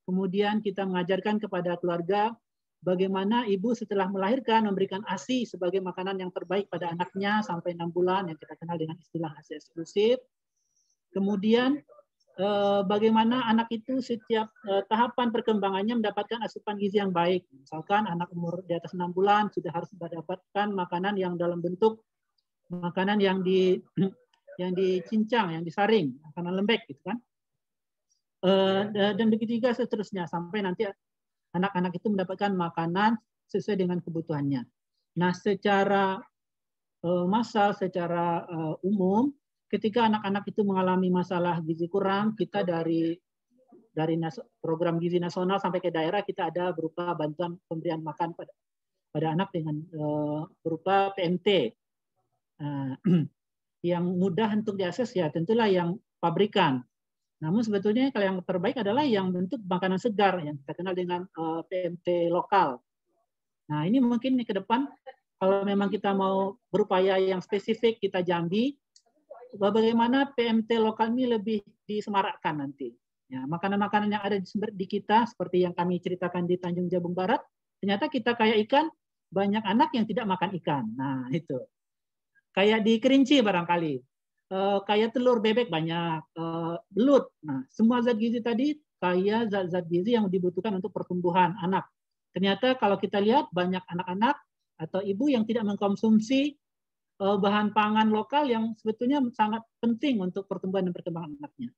Kemudian kita mengajarkan kepada keluarga bagaimana ibu setelah melahirkan memberikan ASI sebagai makanan yang terbaik pada anaknya sampai 6 bulan, yang kita kenal dengan istilah ASI eksklusif. Kemudian bagaimana anak itu setiap tahapan perkembangannya mendapatkan asupan gizi yang baik. Misalkan anak umur di atas 6 bulan sudah harus mendapatkan makanan yang dalam bentuk makanan yang dicincang, yang disaring, makanan lembek gitu kan. Dan begitu juga seterusnya sampai nanti anak-anak itu mendapatkan makanan sesuai dengan kebutuhannya. Nah, secara massal, secara umum, ketika anak-anak itu mengalami masalah gizi kurang, kita dari program gizi nasional sampai ke daerah kita ada berupa bantuan pemberian makan pada anak dengan berupa PMT. Yang mudah untuk diakses ya tentulah yang pabrikan. Namun sebetulnya kalau yang terbaik adalah yang bentuk makanan segar yang kita kenal dengan PMT lokal. Nah ini mungkin ke depan kalau memang kita mau berupaya yang spesifik kita Jambi, bagaimana PMT lokal ini lebih disemarakkan nanti. Ya, makanan-makanan yang ada di kita seperti yang kami ceritakan di Tanjung Jabung Barat, ternyata kita kayak ikan, banyak anak yang tidak makan ikan. Nah itu. Kayak di Kerinci barangkali, kayak telur bebek banyak, belut. Nah, semua zat gizi tadi kayak zat-zat gizi yang dibutuhkan untuk pertumbuhan anak. Ternyata kalau kita lihat banyak anak-anak atau ibu yang tidak mengkonsumsi bahan pangan lokal yang sebetulnya sangat penting untuk pertumbuhan dan perkembangan anaknya.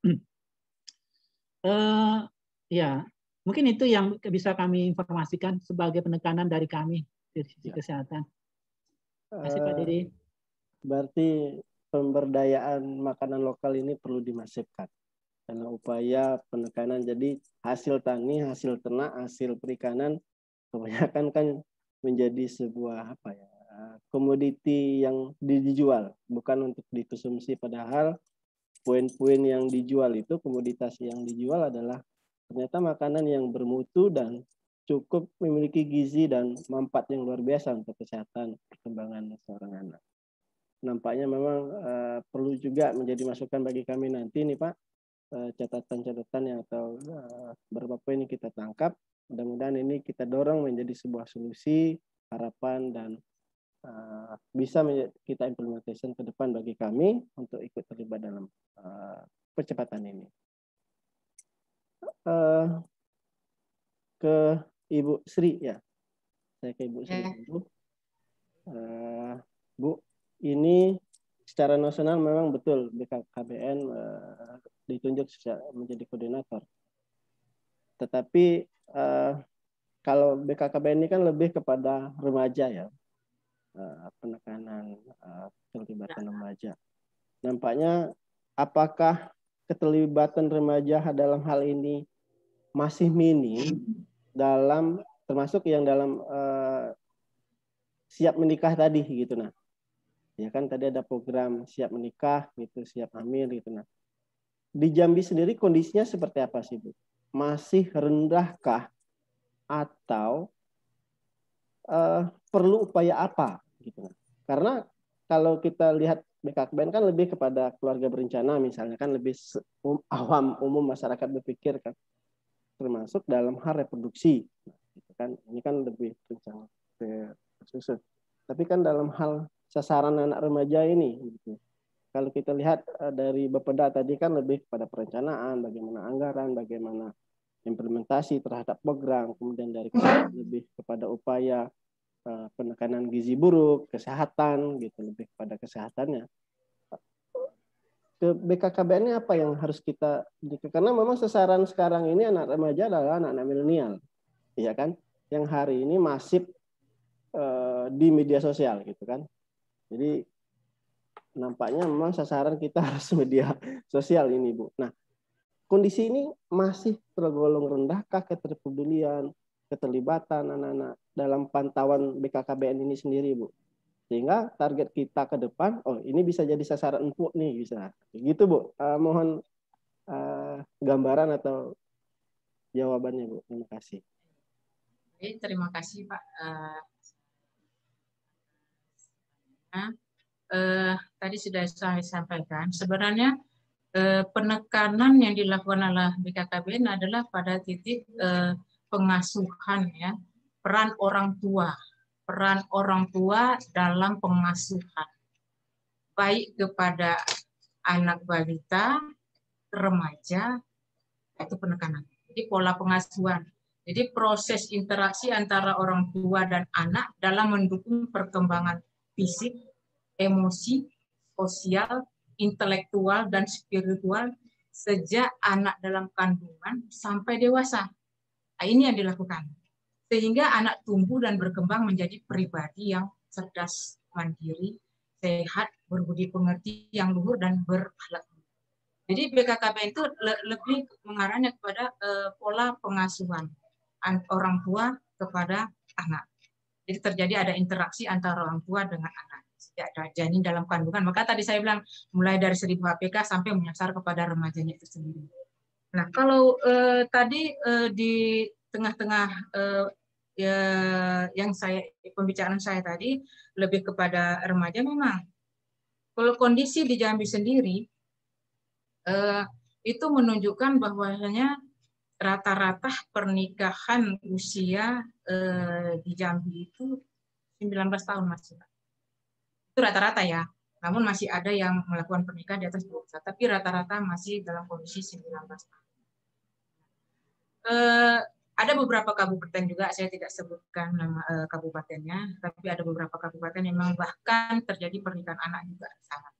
Ya, mungkin itu yang bisa kami informasikan sebagai penekanan dari kami dari sisi kesehatan. Terima kasih Pak Dede. Berarti pemberdayaan makanan lokal ini perlu dimasifkan karena upaya penekanan. Jadi hasil tani, hasil ternak, hasil perikanan kebanyakan kan menjadi sebuah komoditi yang dijual, bukan untuk dikonsumsi. Padahal poin-poin yang dijual itu, komoditas yang dijual adalah ternyata makanan yang bermutu dan cukup memiliki gizi dan manfaat yang luar biasa untuk kesehatan perkembangan seorang anak. Nampaknya memang perlu juga menjadi masukan bagi kami nanti nih Pak, catatan-catatan yang atau beberapa poin yang kita tangkap. Mudah-mudahan ini kita dorong menjadi sebuah solusi, harapan, dan bisa kita implementasikan ke depan bagi kami untuk ikut terlibat dalam percepatan ini. Ke Ibu Sri ya, saya ke Ibu Sri dulu. Bu, ini secara nasional memang betul BKKBN ditunjuk menjadi koordinator. Tetapi kalau BKKBN ini kan lebih kepada remaja ya, penekanan keterlibatan remaja. Nampaknya apakah keterlibatan remaja dalam hal ini masih minim dalam termasuk yang dalam siap menikah tadi gitu nah. Ya kan tadi ada program siap menikah gitu, siap hamil gitu nah. Di Jambi sendiri kondisinya seperti apa sih Bu? Masih rendahkah atau perlu upaya apa gitu nah? Karena kalau kita lihat BKKBN kan lebih kepada keluarga berencana misalnya kan lebih awam umum masyarakat berpikir kan, termasuk dalam hal reproduksi gitu kan, ini kan lebih rencana tersusun. Tapi kan dalam hal sasaran anak remaja ini gitu. Kalau kita lihat dari Bapeda tadi kan lebih kepada perencanaan, bagaimana anggaran, bagaimana implementasi terhadap program, kemudian dari lebih kepada upaya penekanan gizi buruk, kesehatan gitu, lebih kepada kesehatannya. Ke BKKBN ini apa yang harus kita, karena memang sasaran sekarang ini anak remaja adalah anak-anak milenial, ya kan, yang hari ini masif di media sosial gitu kan. Jadi nampaknya memang sasaran kita harus media sosial ini, Bu. Nah, kondisi ini masih tergolong rendahkah keterpedulian, keterlibatan anak-anak dalam pantauan BKKBN ini sendiri, Bu? Sehingga target kita ke depan, oh ini bisa jadi sasaran empuk nih, bisa. Gitu, Bu. Mohon gambaran atau jawabannya, Bu. Terima kasih. Oke, terima kasih, Pak. Tadi sudah saya sampaikan, sebenarnya penekanan yang dilakukan oleh BKKBN adalah pada titik pengasuhan, ya, peran orang tua dalam pengasuhan, baik kepada anak balita, remaja, itu penekanan. Jadi pola pengasuhan. Jadi proses interaksi antara orang tua dan anak dalam mendukung perkembangan fisik, emosi, sosial, intelektual, dan spiritual sejak anak dalam kandungan sampai dewasa. Nah, ini yang dilakukan. Sehingga anak tumbuh dan berkembang menjadi pribadi yang cerdas, mandiri, sehat, berbudi pekerti yang luhur, dan berakhlak. Jadi BKKBN itu lebih mengarahnya kepada pola pengasuhan orang tua kepada anak. Jadi terjadi ada interaksi antara orang tua dengan anak sejak janin dalam kandungan. Maka tadi saya bilang mulai dari 1000 HPK sampai menyasar kepada remajanya itu sendiri. Nah, kalau tadi di tengah-tengah yang pembicaraan saya tadi lebih kepada remaja, memang kalau kondisi di Jambi sendiri itu menunjukkan bahwasanya rata-rata pernikahan usia di Jambi itu 19 tahun masih. Itu rata-rata ya. Namun masih ada yang melakukan pernikahan di atas 21, tapi rata-rata masih dalam kondisi 19 tahun. Ada beberapa kabupaten juga, saya tidak sebutkan nama kabupatennya, tapi ada beberapa kabupaten yang memang bahkan terjadi pernikahan anak juga sangat.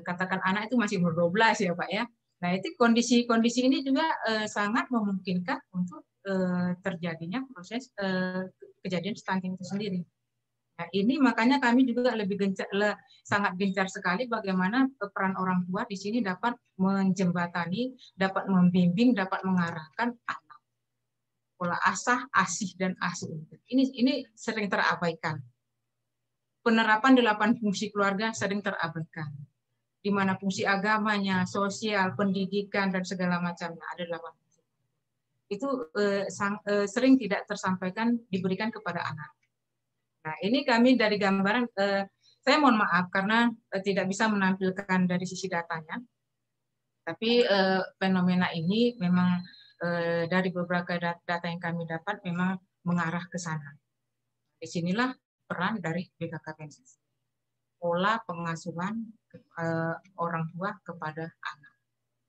Katakan anak itu masih umur 12 ya Pak ya. Nah itu kondisi ini juga sangat memungkinkan untuk terjadinya proses kejadian stunting itu sendiri. Nah ini makanya kami juga sangat gencar sekali bagaimana peran orang tua di sini dapat menjembatani, dapat membimbing, dapat mengarahkan anak. Pola asah, asih, dan asuh. Ini sering terabaikan. Penerapan 8 fungsi keluarga sering terabaikan. Di mana fungsi agamanya, sosial, pendidikan, dan segala macamnya ada 8 fungsi. Itu sering tidak tersampaikan, diberikan kepada anak. Nah, ini kami dari gambaran, saya mohon maaf karena tidak bisa menampilkan dari sisi datanya, tapi fenomena ini memang dari beberapa data yang kami dapat memang mengarah ke sana. Disinilah peran dari BKKBN. Pola pengasuhan orang tua kepada anak.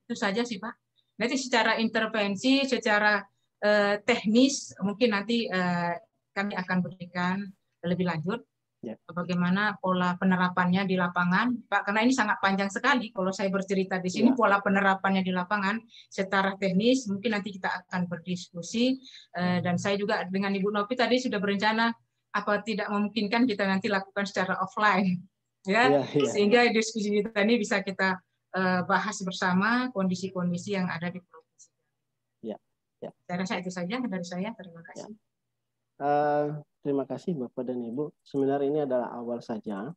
Itu saja sih Pak. Nanti secara intervensi, secara teknis mungkin nanti kami akan berikan lebih lanjut bagaimana pola penerapannya di lapangan, Pak. Karena ini sangat panjang sekali kalau saya bercerita di sini pola penerapannya di lapangan secara teknis. Mungkin nanti kita akan berdiskusi dan saya juga dengan Ibu Novi tadi sudah berencana apa tidak memungkinkan kita nanti lakukan secara offline, ya, sehingga diskusi kita ini bisa kita bahas bersama kondisi-kondisi yang ada di provinsi. Saya rasa itu saja dari saya. Terima kasih. Terima kasih Bapak dan Ibu. Sebenarnya ini adalah awal saja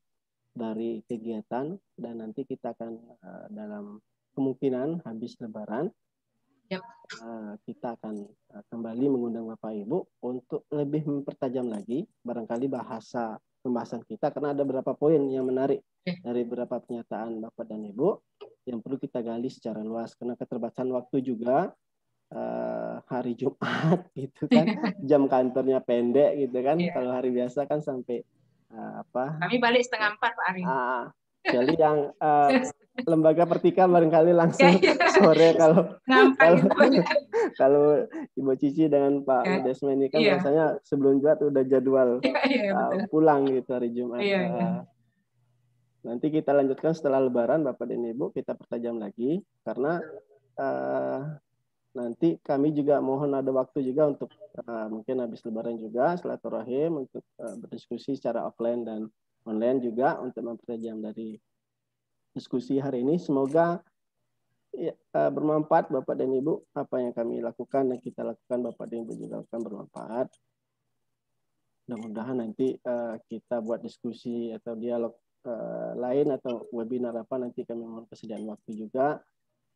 dari kegiatan dan nanti kita akan dalam kemungkinan habis Lebaran kita akan kembali mengundang Bapak Ibu untuk lebih mempertajam lagi barangkali bahasa pembahasan kita karena ada beberapa poin yang menarik dari beberapa pernyataan Bapak dan Ibu yang perlu kita gali secara luas karena keterbatasan waktu juga, hari Jumat gitu kan, jam kantornya pendek gitu kan. Kalau hari biasa kan sampai Kami balik 3:30 Pak Ari. Jadi yang lembaga pertika barangkali langsung sore kalau Ibu Cici dengan Pak Desma ini kan biasanya sebelum Jumat udah jadwal pulang gitu hari Jumat. Nanti kita lanjutkan setelah Lebaran Bapak dan Ibu, kita pertajam lagi karena nanti kami juga mohon ada waktu juga untuk mungkin habis Lebaran juga silaturahim untuk berdiskusi secara offline dan online juga untuk mempertajam dari diskusi hari ini. Semoga bermanfaat Bapak dan Ibu, apa yang kami lakukan dan kita lakukan Bapak dan Ibu juga akan bermanfaat. Mudah-mudahan nanti kita buat diskusi atau dialog lain atau webinar apa nanti kami mohon kesediaan waktu juga,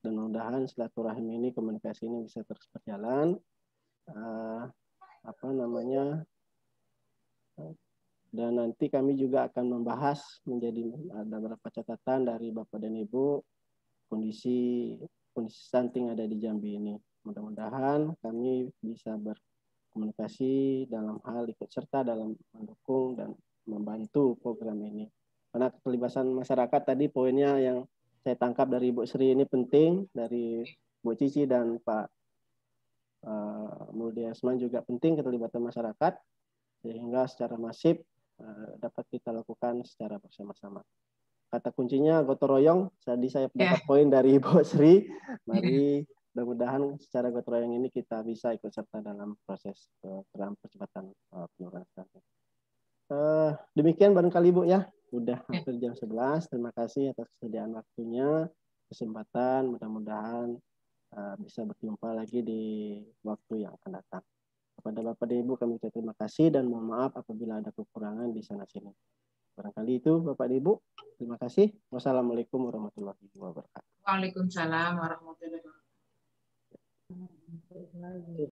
dan mudah-mudahan silaturahim ini, komunikasi ini bisa terus berjalan. Dan nanti kami juga akan membahas menjadi ada beberapa catatan dari Bapak dan Ibu kondisi stunting ada di Jambi ini. Mudah-mudahan kami bisa berkomunikasi dalam hal ikut serta dalam mendukung dan membantu program ini. Karena keterlibatan masyarakat tadi poinnya yang saya tangkap dari Ibu Sri ini penting, dari Bu Cici dan Pak Muldi Asman juga penting keterlibatan masyarakat sehingga secara masif dapat kita lakukan secara bersama-sama. Kata kuncinya gotong royong. Tadi saya dapat poin dari Ibu Sri. Mari mudah-mudahan secara gotong royong ini kita bisa ikut serta dalam proses dalam percepatan penurunan stunting. Demikian barangkali Bu ya. Udah hampir jam 11. Terima kasih atas kesediaan waktunya, kesempatan. Mudah-mudahan bisa berjumpa lagi di waktu yang akan datang. Kepada Bapak dan Ibu kami ucapkan terima kasih dan mohon maaf apabila ada kekurangan di sana sini. Barangkali itu Bapak dan Ibu. Terima kasih. Wassalamualaikum warahmatullahi wabarakatuh. Waalaikumsalam warahmatullahi wabarakatuh.